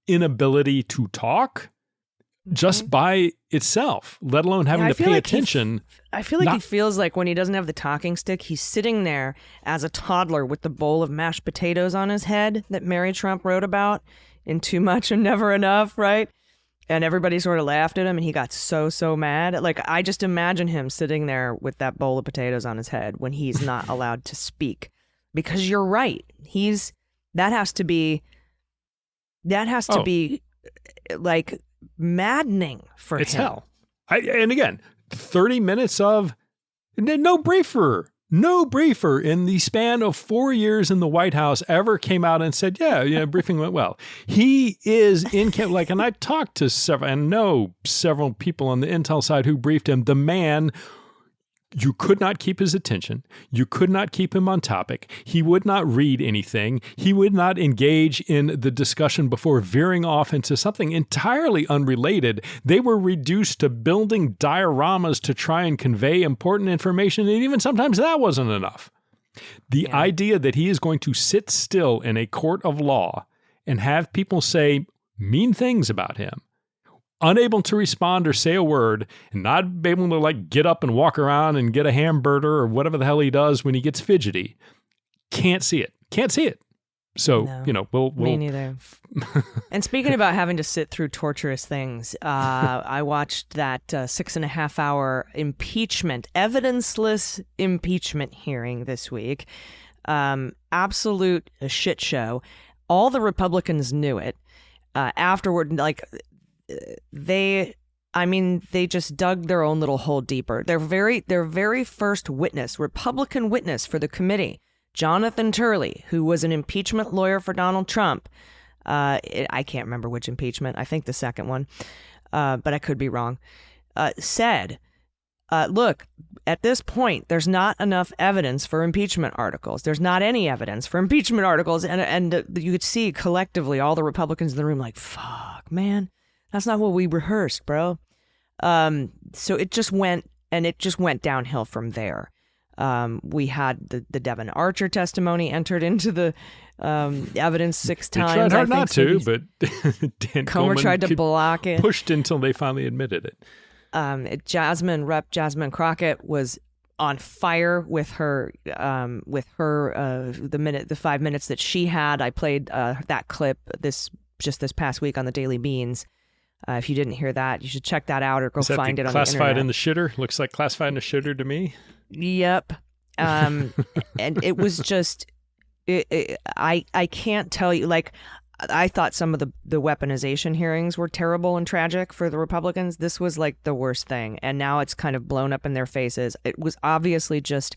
inability to talk just by itself, let alone having to pay attention. I feel like he feels like when he doesn't have the talking stick, he's sitting there as a toddler with the bowl of mashed potatoes on his head that Mary Trump wrote about in Too Much and Never Enough, right? And everybody sort of laughed at him and he got so mad. I just imagine him sitting there with that bowl of potatoes on his head when he's not allowed to speak. Because you're right. That has to be maddening for him. It's hell. And again, 30 minutes of no briefer in the span of 4 years in the White House ever came out and said, yeah, briefing went well. He is and I talked to several people on the intel side who briefed him. The man You could not keep his attention. You could not keep him on topic. He would not read anything. He would not engage in the discussion before veering off into something entirely unrelated. They were reduced to building dioramas to try and convey important information, and even sometimes that wasn't enough. The idea that he is going to sit still in a court of law and have people say mean things about him, unable to respond or say a word, and not able to like get up and walk around and get a hamburger or whatever the hell he does when he gets fidgety. Can't see it. So, No, we'll me neither. And speaking about having to sit through torturous things, I watched that 6.5 hour evidenceless impeachment hearing this week. Absolute shit show. All the Republicans knew it. Afterward, they just dug their own little hole deeper. Their very first witness, Republican witness for the committee, Jonathan Turley, who was an impeachment lawyer for Donald Trump. I can't remember which impeachment. I think the second one, but I could be wrong. Said, look, at this point, there's not enough evidence for impeachment articles. There's not any evidence for impeachment articles. And you could see collectively all the Republicans in the room like, fuck, man, that's not what we rehearsed, bro. So it just went downhill from there. We had the Devin Archer testimony entered into the evidence 6 times. They tried hard not to, but Dan Comer tried to block it. Pushed until they finally admitted it. Rep. Jasmine Crockett was on fire with her the 5 minutes that she had. I played that clip this past week on the Daily Beans. If you didn't hear that, you should check that out or go find it on the internet. Classified in the shitter? Looks like classified in the shitter to me. Yep. And it was just, I can't tell you, like, I thought some of the weaponization hearings were terrible and tragic for the Republicans. This was like the worst thing. And now it's kind of blown up in their faces. It was obviously just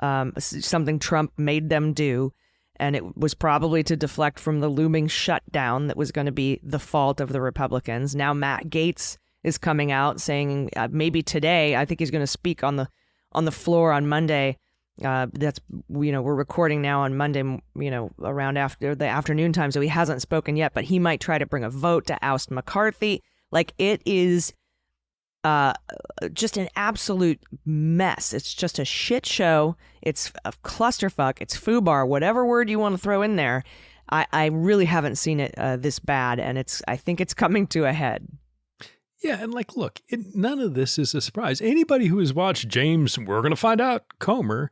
something Trump made them do. And it was probably to deflect from the looming shutdown that was going to be the fault of the Republicans. Now Matt Gaetz is coming out saying maybe today, I think he's going to speak on the floor on Monday. That's, we're recording now on Monday, around after the afternoon time. So he hasn't spoken yet, but he might try to bring a vote to oust McCarthy. Like, it is just an absolute mess. It's just a shit show. It's a clusterfuck. It's foobar, whatever word you want to throw in there. I really haven't seen it this bad, and I think it's coming to a head. Yeah, and look, none of this is a surprise. Anybody who has watched James, we're going to find out, Comer,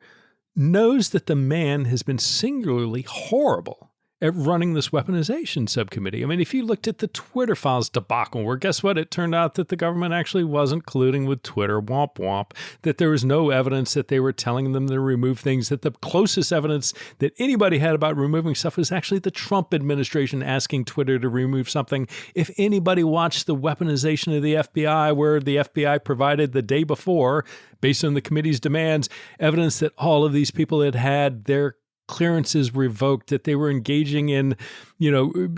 knows that the man has been singularly horrible at running this weaponization subcommittee. I mean, if you looked at the Twitter files debacle, where guess what? It turned out that the government actually wasn't colluding with Twitter, womp womp, that there was no evidence that they were telling them to remove things, that the closest evidence that anybody had about removing stuff was actually the Trump administration asking Twitter to remove something. If anybody watched the weaponization of the FBI, where the FBI provided the day before, based on the committee's demands, evidence that all of these people had their clearances revoked, that they were engaging in,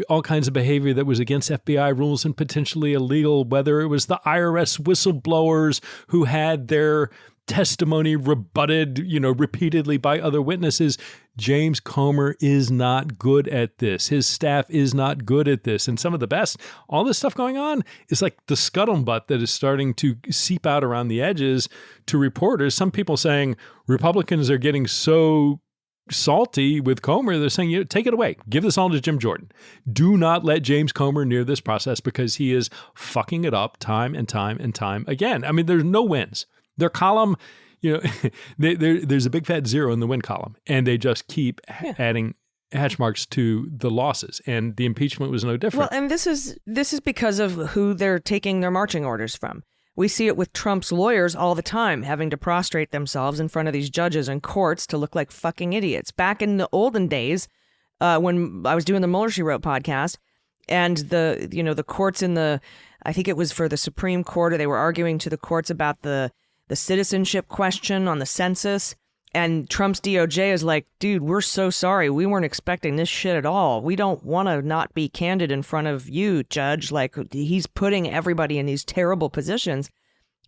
all kinds of behavior that was against FBI rules and potentially illegal, whether it was the IRS whistleblowers who had their testimony rebutted, repeatedly by other witnesses. James Comer is not good at this. His staff is not good at this. And some of the best, all this stuff going on is like the scuttlebutt that is starting to seep out around the edges to reporters. Some people saying Republicans are getting so salty with Comer, they're saying, take it away. Give this all to Jim Jordan. Do not let James Comer near this process because he is fucking it up time and time and time again. I mean, there's no wins. Their column, there's a big fat zero in the win column, and they just keep adding hatch marks to the losses, and the impeachment was no different. Well, and this is because of who they're taking their marching orders from. We see it with Trump's lawyers all the time, having to prostrate themselves in front of these judges and courts to look like fucking idiots. Back in the olden days, when I was doing the Mueller, She Wrote podcast, and the courts I think it was for the Supreme Court, or they were arguing to the courts about the citizenship question on the census. And Trump's DOJ is like, dude, we're so sorry. We weren't expecting this shit at all. We don't want to not be candid in front of you, Judge. Like, he's putting everybody in these terrible positions.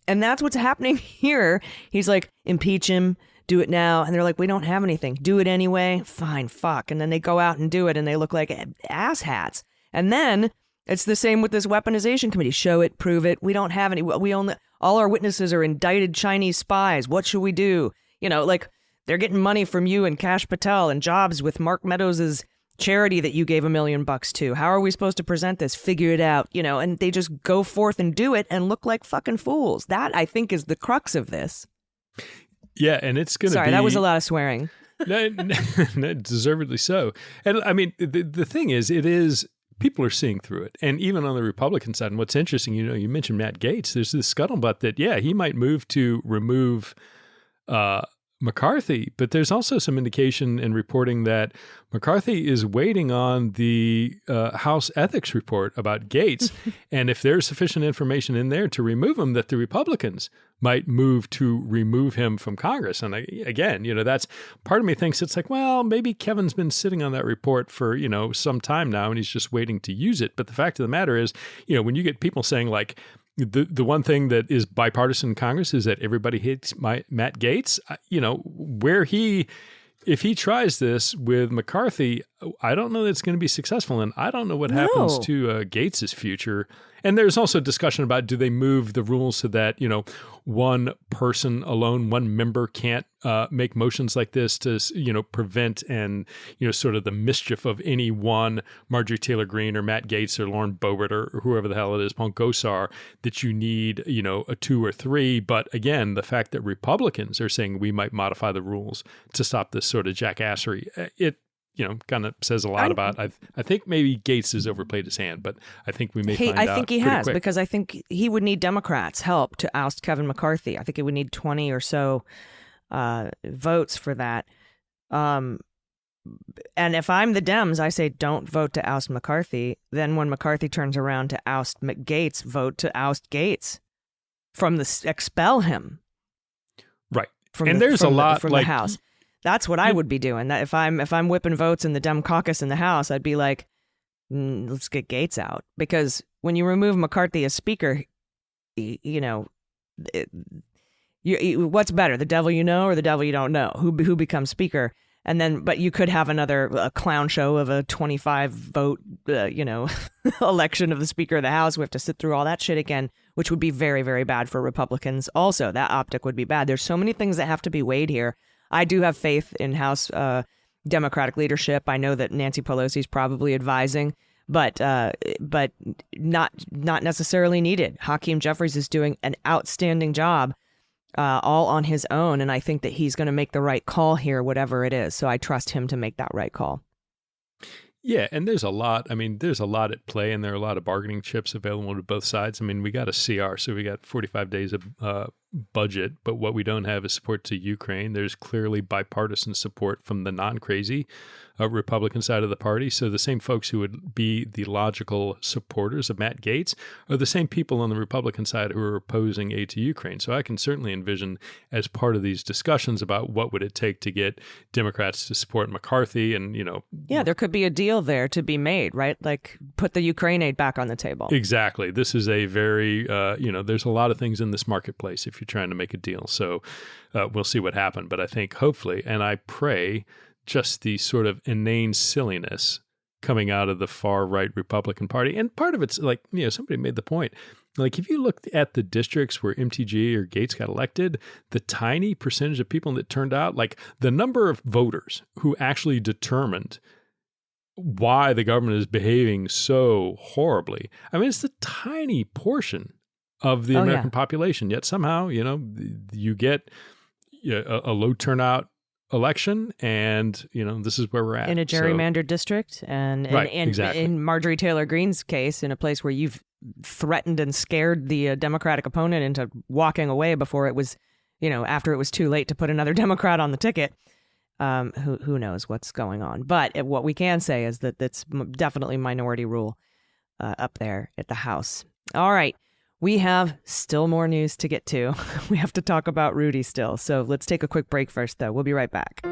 And that's what's happening here. He's like, impeach him, do it now. And they're like, we don't have anything. Do it anyway. Fine, fuck. And then they go out and do it, and they look like asshats. And then it's the same with this weaponization committee. Show it, prove it. We don't have any. We only, all our witnesses are indicted Chinese spies. What should we do? You know, like, they're getting money from you and Kash Patel and jobs with Mark Meadows' charity that you gave $1 million to. How are we supposed to present this? Figure it out, you know, and they just go forth and do it and look like fucking fools. That, I think, is the crux of this. Yeah, and it's going to be... Sorry, that was a lot of swearing. No, deservedly so. And I mean, the thing is, people are seeing through it. And even on the Republican side, and what's interesting, you know, you mentioned Matt Gaetz, there's this scuttlebutt that, yeah, he might move to remove McCarthy, but there's also some indication in reporting that McCarthy is waiting on the House ethics report about Gaetz. And if there's sufficient information in there to remove him, that the Republicans might move to remove him from Congress. And again, you know, that's part of me thinks it's like, well, maybe Kevin's been sitting on that report for, you know, some time now, and he's just waiting to use it. But the fact of the matter is, you know, when you get people saying like, the one thing that is bipartisan in Congress is that everybody hates Matt Gaetz. You know, if he tries this with McCarthy, I don't know that it's going to be successful. And I don't know what happens to Gaetz's future. And there's also discussion about, do they move the rules so that, you know, one person alone, one member can't make motions like this to, you know, prevent and, you know, sort of the mischief of any one Marjorie Taylor Greene or Matt Gaetz or Lauren Boebert or whoever the hell it is, Paul Gosar, that you need, you know, a 2 or 3. But again, the fact that Republicans are saying we might modify the rules to stop this sort of jackassery, it, you know, kind of says a lot about. I think maybe Gaetz has overplayed his hand, but I think we may find out. I think he has, quick. because I think he would need Democrats' help to oust Kevin McCarthy. I think he would need 20 or so votes for that. And if I'm the Dems, I say don't vote to oust McCarthy. Then when McCarthy turns around to oust Gaetz, vote to oust Gaetz expel him. Right. There's a lot from like the House. That's what I would be doing. That if I'm whipping votes in the Dem caucus in the House, I'd be like, let's get Gaetz out. Because when you remove McCarthy as Speaker, you know, what's better, the devil you know or the devil you don't know? Who becomes Speaker? And then, but you could have another clown show of a 25 vote, you know, election of the Speaker of the House. We have to sit through all that shit again, which would be very, very bad for Republicans. Also, that optic would be bad. There's so many things that have to be weighed here. I do have faith in House Democratic leadership. I know that Nancy Pelosi is probably advising, but not necessarily needed. Hakeem Jeffries is doing an outstanding job, all on his own, and I think that he's going to make the right call here, whatever it is. So I trust him to make that right call. Yeah, and there's a lot. I mean, there's a lot at play, and there are a lot of bargaining chips available to both sides. I mean, we got a CR, so we got 45 days of budget, but what we don't have is support to Ukraine. There's clearly bipartisan support from the non-crazy Republican side of the party. So the same folks who would be the logical supporters of Matt Gaetz are the same people on the Republican side who are opposing aid to Ukraine. So I can certainly envision, as part of these discussions about what would it take to get Democrats to support McCarthy, and, you know, yeah, there could be a deal there to be made, right? Like, put the Ukraine aid back on the table. Exactly. This is a very, you know, there's a lot of things in this marketplace if you're trying to make a deal. So we'll see what happens. But I think hopefully, and I pray, just the sort of inane silliness coming out of the far right Republican Party. And part of it's like, you know, somebody made the point. Like, if you look at the districts where MTG or Gaetz got elected, the tiny percentage of people that turned out, like the number of voters who actually determined why the government is behaving so horribly. I mean, it's a tiny portion of the American population. Yet somehow, you know, you get a low turnout election, and, you know, this is where we're at. In a gerrymandered district, and exactly. In Marjorie Taylor Greene's case, in a place where you've threatened and scared the Democratic opponent into walking away before it was, you know, after it was too late to put another Democrat on the ticket. Who knows what's going on? But what we can say is that it's definitely minority rule up there at the House. All right. We have still more news to get to. We have to talk about Rudy still. So let's take a quick break first, though. We'll be right back.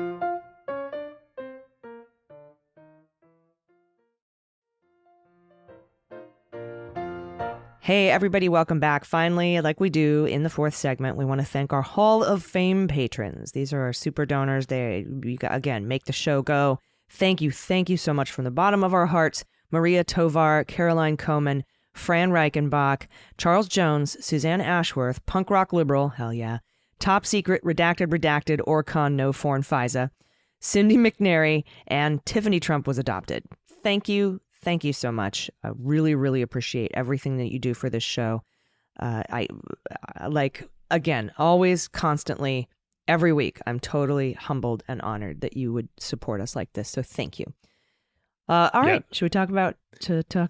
Hey, everybody, welcome back. Finally, like we do in the fourth segment, we want to thank our Hall of Fame patrons. These are our super donors. Again, make the show go. Thank you so much from the bottom of our hearts. Maria Tovar, Caroline Coman, Fran Reichenbach, Charles Jones, Suzanne Ashworth, Punk Rock Liberal, hell yeah, Top Secret, Redacted, Orcon, No Foreign FISA, Cindy McNary, and Tiffany Trump was adopted. Thank you so much. I really, really appreciate everything that you do for this show. I again, always, constantly, every week, I'm totally humbled and honored that you would support us like this. So thank you. All right. Should we talk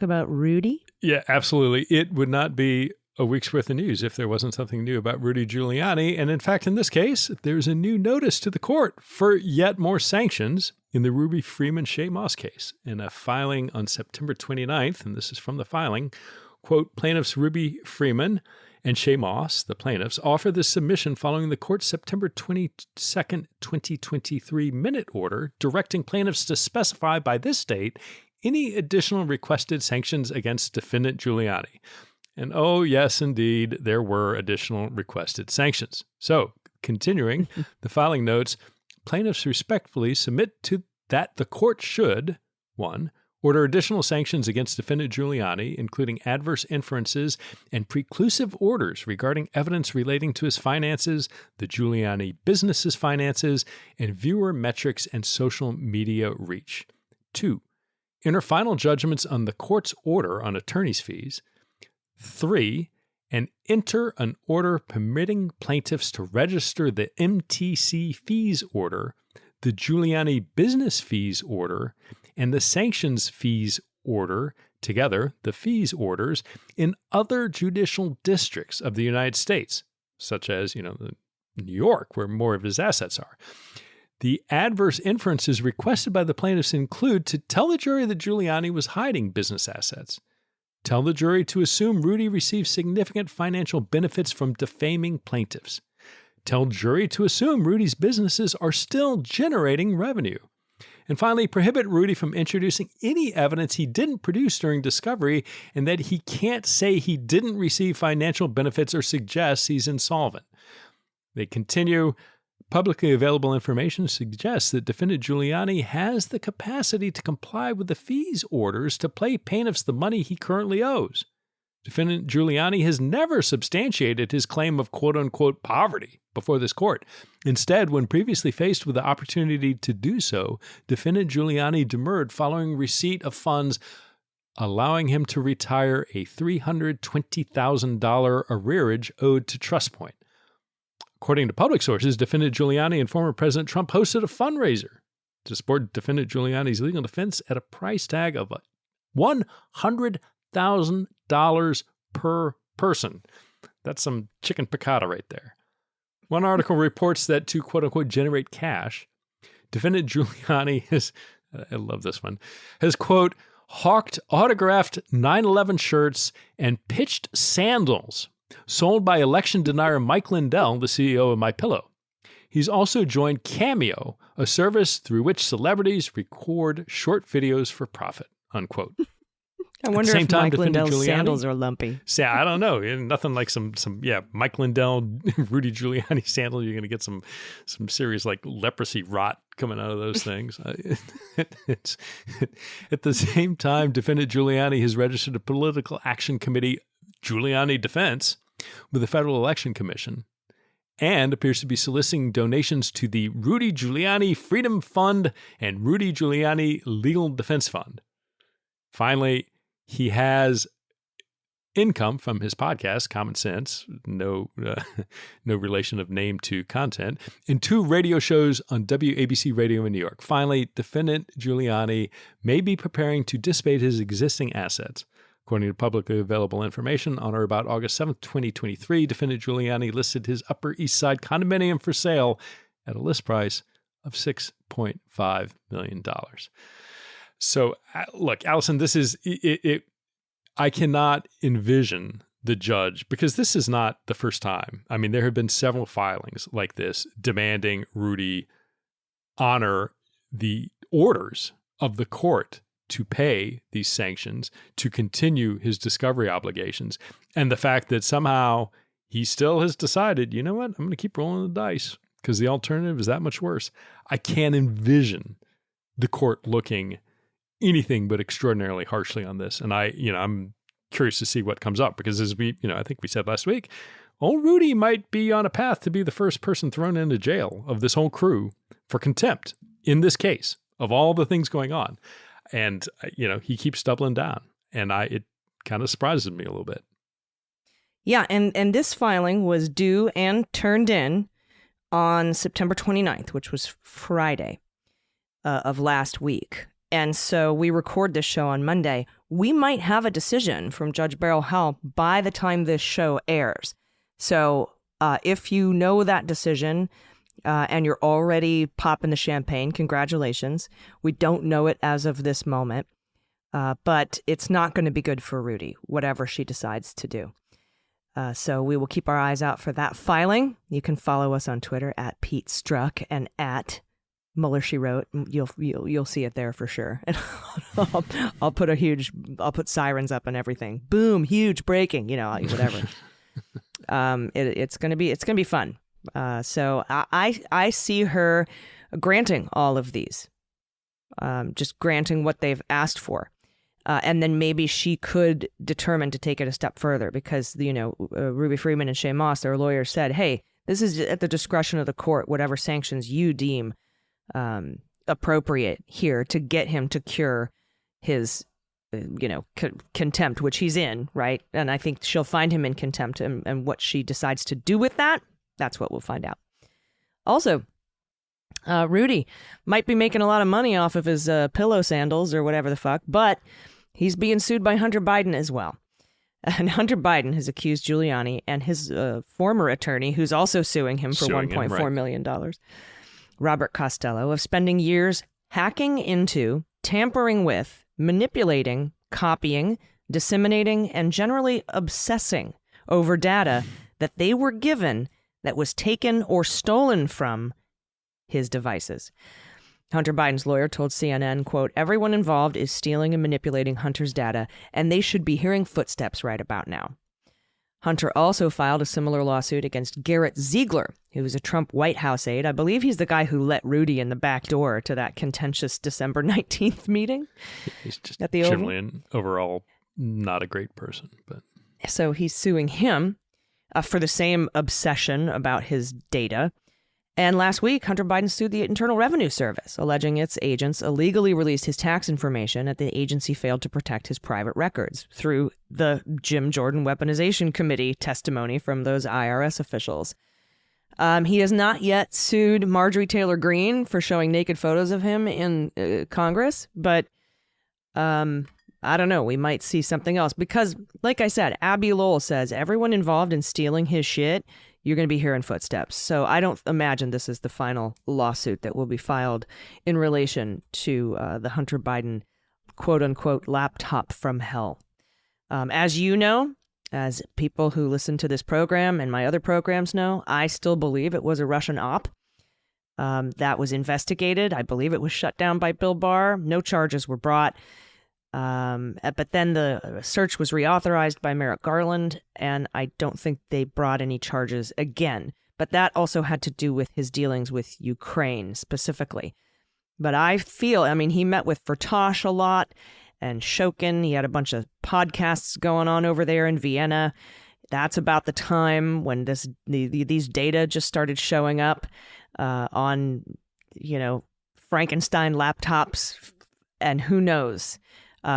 about Rudy? Yeah, absolutely. It would not be a week's worth of news if there wasn't something new about Rudy Giuliani. And in fact, in this case, there's a new notice to the court for yet more sanctions in the Ruby Freeman Shea Moss case. In a filing on September 29th, and this is from the filing, quote, plaintiffs Ruby Freeman and Shea Moss, the plaintiffs, offer this submission following the court's September 22nd, 2023 minute order directing plaintiffs to specify by this date any additional requested sanctions against defendant Giuliani. And oh, yes, indeed, there were additional requested sanctions. So, continuing, the filing notes, plaintiffs respectfully submit to that the court should, 1, order additional sanctions against defendant Giuliani, including adverse inferences and preclusive orders regarding evidence relating to his finances, the Giuliani business's finances, and viewer metrics and social media reach. 2, enter final judgments on the court's order on attorney's fees. 3, and enter an order permitting plaintiffs to register the MTC fees order, the Giuliani business fees order, and the sanctions fees order, together, the fees orders, in other judicial districts of the United States, such as, New York, where more of his assets are. The adverse inferences requested by the plaintiffs include to tell the jury that Giuliani was hiding business assets, tell the jury to assume Rudy received significant financial benefits from defaming plaintiffs, tell jury to assume Rudy's businesses are still generating revenue, and finally prohibit Rudy from introducing any evidence he didn't produce during discovery and that he can't say he didn't receive financial benefits or suggests he's insolvent. They continue, publicly available information suggests that defendant Giuliani has the capacity to comply with the fees orders to pay plaintiffs the money he currently owes. Defendant Giuliani has never substantiated his claim of quote-unquote poverty before this court. Instead, when previously faced with the opportunity to do so, defendant Giuliani demurred following receipt of funds allowing him to retire a $320,000 arrearage owed to TrustPoint. According to public sources, defendant Giuliani and former President Trump hosted a fundraiser to support defendant Giuliani's legal defense at a price tag of $100,000 per person. That's some chicken piccata right there. One article reports that to quote-unquote generate cash, defendant Giuliani has, I love this one, has quote, hawked autographed 9/11 shirts and pitched sandals sold by election denier Mike Lindell, the CEO of MyPillow. He's also joined Cameo, a service through which celebrities record short videos for profit, unquote. I wonder if Mike Lindell's sandals are lumpy. I don't know. Nothing like some Mike Lindell, Rudy Giuliani sandals. You're going to get some serious like leprosy rot coming out of those things. At the same time, defendant Giuliani has registered a political action committee, Giuliani Defense, with the Federal Election Commission, and appears to be soliciting donations to the Rudy Giuliani Freedom Fund and Rudy Giuliani Legal Defense Fund. Finally, he has income from his podcast, Common Sense, no relation of name to content, and 2 radio shows on WABC Radio in New York. Finally, defendant Giuliani may be preparing to dissipate his existing assets. According to publicly available information, on or about August 7th, 2023, defendant Giuliani listed his Upper East Side condominium for sale at a list price of $6.5 million. So, look, Allison, this is it. I cannot envision the judge, because this is not the first time. I mean, there have been several filings like this demanding Rudy honor the orders of the court to pay these sanctions, to continue his discovery obligations. And the fact that somehow he still has decided, you know what, I'm going to keep rolling the dice because the alternative is that much worse. I can't envision the court looking anything but extraordinarily harshly on this. And I'm curious to see what comes up, because as I think we said last week, old Rudy might be on a path to be the first person thrown into jail of this whole crew for contempt in this case of all the things going on. And, he keeps doubling down, and it kind of surprises me a little bit. Yeah, and this filing was due and turned in on September 29th, which was Friday of last week. And so we record this show on Monday. We might have a decision from Judge Beryl Howell by the time this show airs. So if you know that decision and you're already popping the champagne, congratulations. We don't know it as of this moment, but it's not going to be good for Rudy, whatever she decides to do. So we will keep our eyes out for that filing. You can follow us on Twitter at Pete Strzok and at Mueller, She Wrote. You'll see it there for sure. And I'll put sirens up and everything. Boom, huge breaking, whatever. It's gonna be fun. So I see her granting all of these, just granting what they've asked for. And then maybe she could determine to take it a step further because, Ruby Freeman and Shea Moss, their lawyers, said, hey, this is at the discretion of the court, whatever sanctions you deem appropriate here to get him to cure his, contempt, which he's in, right? And I think she'll find him in contempt, and what she decides to do with that, that's what we'll find out. Also, Rudy might be making a lot of money off of his pillow sandals or whatever the fuck, but he's being sued by Hunter Biden as well. And Hunter Biden has accused Giuliani and his former attorney, who's also suing him for $1.4 million, Robert Costello, of spending years hacking into, tampering with, manipulating, copying, disseminating, and generally obsessing over data that they were given that was taken or stolen from his devices. Hunter Biden's lawyer told CNN, quote, everyone involved is stealing and manipulating Hunter's data, and they should be hearing footsteps right about now. Hunter also filed a similar lawsuit against Garrett Ziegler, who was a Trump White House aide. I believe he's the guy who let Rudy in the back door to that contentious December 19th meeting. He's just at the generally an overall not a great person. But so he's suing him for the same obsession about his data. And last week, Hunter Biden sued the Internal Revenue Service, alleging its agents illegally released his tax information and the agency failed to protect his private records through the Jim Jordan Weaponization Committee testimony from those IRS officials. He has not yet sued Marjorie Taylor Greene for showing naked photos of him in Congress, but I don't know. We might see something else because, like I said, Abby Lowell says everyone involved in stealing his shit, you're going to be hearing footsteps. So I don't imagine this is the final lawsuit that will be filed in relation to the Hunter Biden, quote unquote, laptop from hell. As you know, as people who listen to this program and my other programs know, I still believe it was a Russian op that was investigated. I believe it was shut down by Bill Barr. No charges were brought. But then the search was reauthorized by Merrick Garland, and I don't think they brought any charges again. But that also had to do with his dealings with Ukraine specifically. But I feel, he met with Firtash a lot and Shokin. He had a bunch of podcasts going on over there in Vienna. That's about the time when these data just started showing up on, Frankenstein laptops, and who knows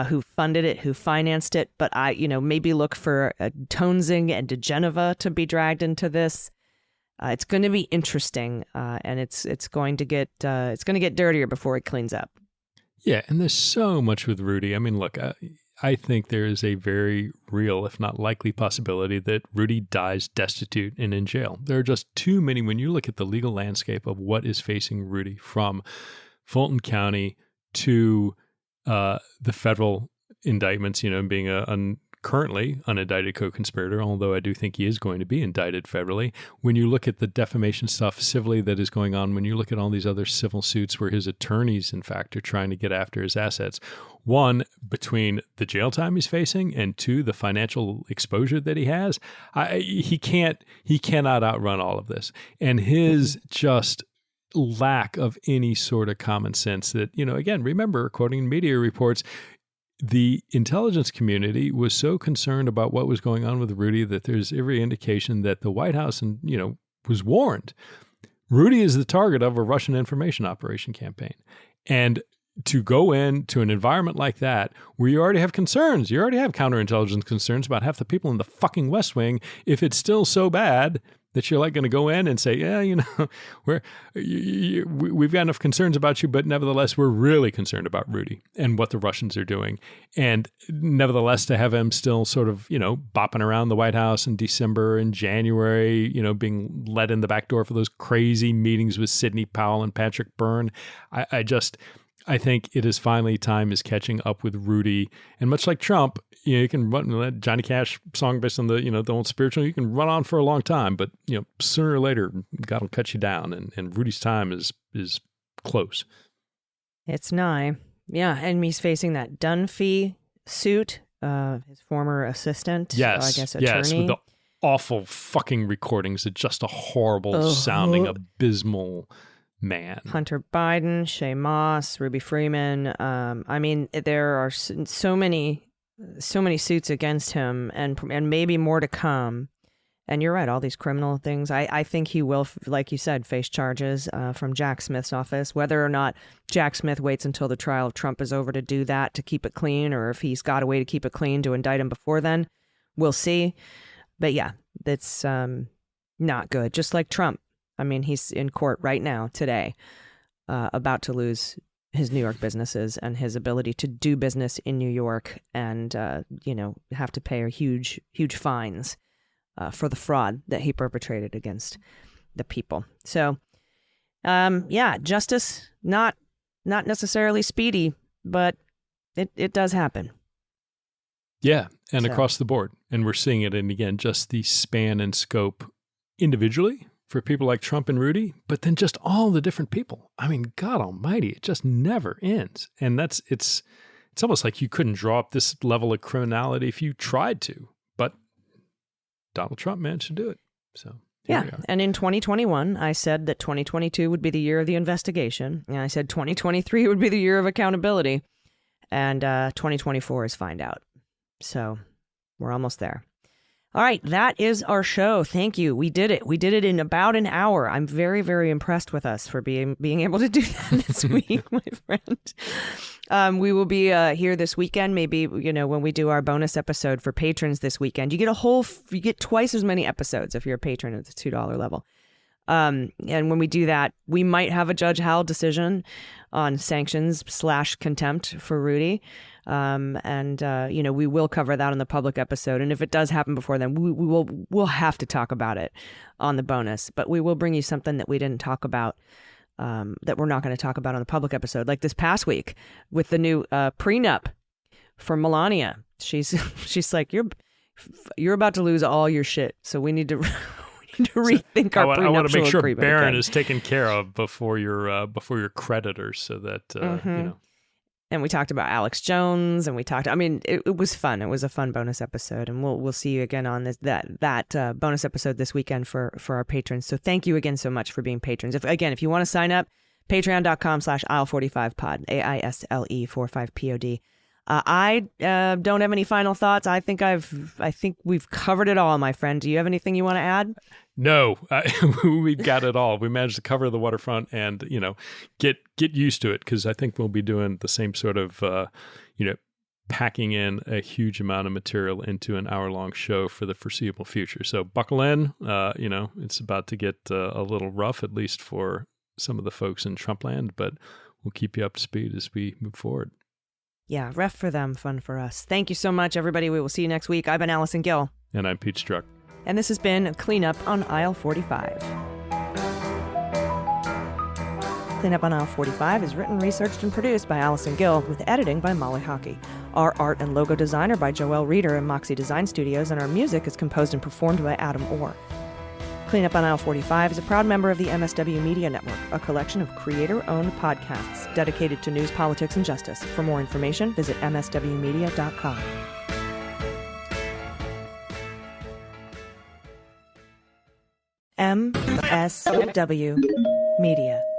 who funded it, who financed it. But I, maybe look for Tonzing and DeGeneva to be dragged into this. It's going to be interesting, and it's going to get dirtier before it cleans up. Yeah, and there's so much with Rudy. Look, I think there is a very real, if not likely, possibility that Rudy dies destitute and in jail. There are just too many. When you look at the legal landscape of what is facing Rudy, from Fulton County to the federal indictments, being a currently unindicted co-conspirator, although I do think he is going to be indicted federally. When you look at the defamation stuff civilly that is going on, when you look at all these other civil suits where his attorneys, in fact, are trying to get after his assets, one, between the jail time he's facing, and two, the financial exposure that he has, he cannot outrun all of this. And his just lack of any sort of common sense that, again, remember, according to media reports, the intelligence community was so concerned about what was going on with Rudy that there's every indication that the White House was warned. Rudy is the target of a Russian information operation campaign. And to go into an environment like that where you already have concerns, you already have counterintelligence concerns about half the people in the fucking West Wing, if it's still so bad that you're like going to go in and say, yeah, we've got enough concerns about you, but nevertheless, we're really concerned about Rudy and what the Russians are doing. And nevertheless, to have him still sort of, bopping around the White House in December and January, being let in the back door for those crazy meetings with Sidney Powell and Patrick Byrne, I think it is finally time is catching up with Rudy. And much like Trump, you can run that Johnny Cash song based on the old spiritual. You can run on for a long time, but sooner or later, God will cut you down. And Rudy's time is close. It's nigh. Yeah, and he's facing that Dunn fee suit, his former assistant. Yes, I guess attorney. Yes, with the awful fucking recordings. It's just a horrible sounding, abysmal man. Hunter Biden, Shea Moss, Ruby Freeman. There are so many suits against him, and maybe more to come. And you're right, all these criminal things. I think he will, like you said, face charges from Jack Smith's office. Whether or not Jack Smith waits until the trial of Trump is over to do that, to keep it clean, or if he's got a way to keep it clean to indict him before then, we'll see. But yeah, that's not good. Just like Trump. He's in court right now, today, about to lose his New York businesses and his ability to do business in New York, and, have to pay huge, huge fines for the fraud that he perpetrated against the people. So, justice, not necessarily speedy, but it does happen. Yeah, and across the board. And we're seeing it in, again, just the span and scope individually for people like Trump and Rudy, but then just all the different people. God almighty, it just never ends. And it's almost like you couldn't draw up this level of criminality if you tried to, but Donald Trump managed to do it. So here we are. And in 2021, I said that 2022 would be the year of the investigation. And I said 2023 would be the year of accountability. And 2024 is find out. So we're almost there. All right, that is our show. Thank you. We did it. We did it in about an hour. I'm very, very impressed with us for being able to do that this week, my friend. We will be here this weekend. Maybe, when we do our bonus episode for patrons this weekend, you get twice as many episodes if you're a patron at the $2 level. And when we do that, we might have a Judge Howell decision on sanctions / contempt for Rudy. We will cover that on the public episode. And if it does happen before then, we'll have to talk about it on the bonus. But we will bring you something that we didn't talk about, that we're not going to talk about on the public episode. Like this past week with the new prenup for Melania. She's like, you're about to lose all your shit. So we need to rethink our prenuptial agreement. I want to make sure Barron again. is taken care of before your creditors, so that And we talked about Alex Jones, and it was fun. It was a fun bonus episode, and we'll see you again on that bonus episod this weekend for our patrons. So thank you again so much for being patrons. If you want to sign up, patreon.com/aisle45pod, AISLE45POD. I don't have any final thoughts. I think we've covered it all, my friend. Do you have anything you want to add? No, we've got it all. We managed to cover the waterfront and, get used to it, because I think we'll be doing the same sort of, packing in a huge amount of material into an hour-long show for the foreseeable future. So buckle in. It's about to get a little rough, at least for some of the folks in Trumpland, but we'll keep you up to speed as we move forward. Yeah, rough for them, fun for us. Thank you so much, everybody. We will see you next week. I've been Allison Gill. And I'm Pete Strzok. And this has been Cleanup on Aisle 45. Cleanup on Aisle 45 is written, researched, and produced by Allison Gill, with editing by Molly Hockey. Our art and logo design are by Joelle Reeder and Moxie Design Studios, and our music is composed and performed by Adam Orr. Cleanup on Aisle 45 is a proud member of the MSW Media Network, a collection of creator-owned podcasts dedicated to news, politics, and justice. For more information, visit mswmedia.com. MSW Media.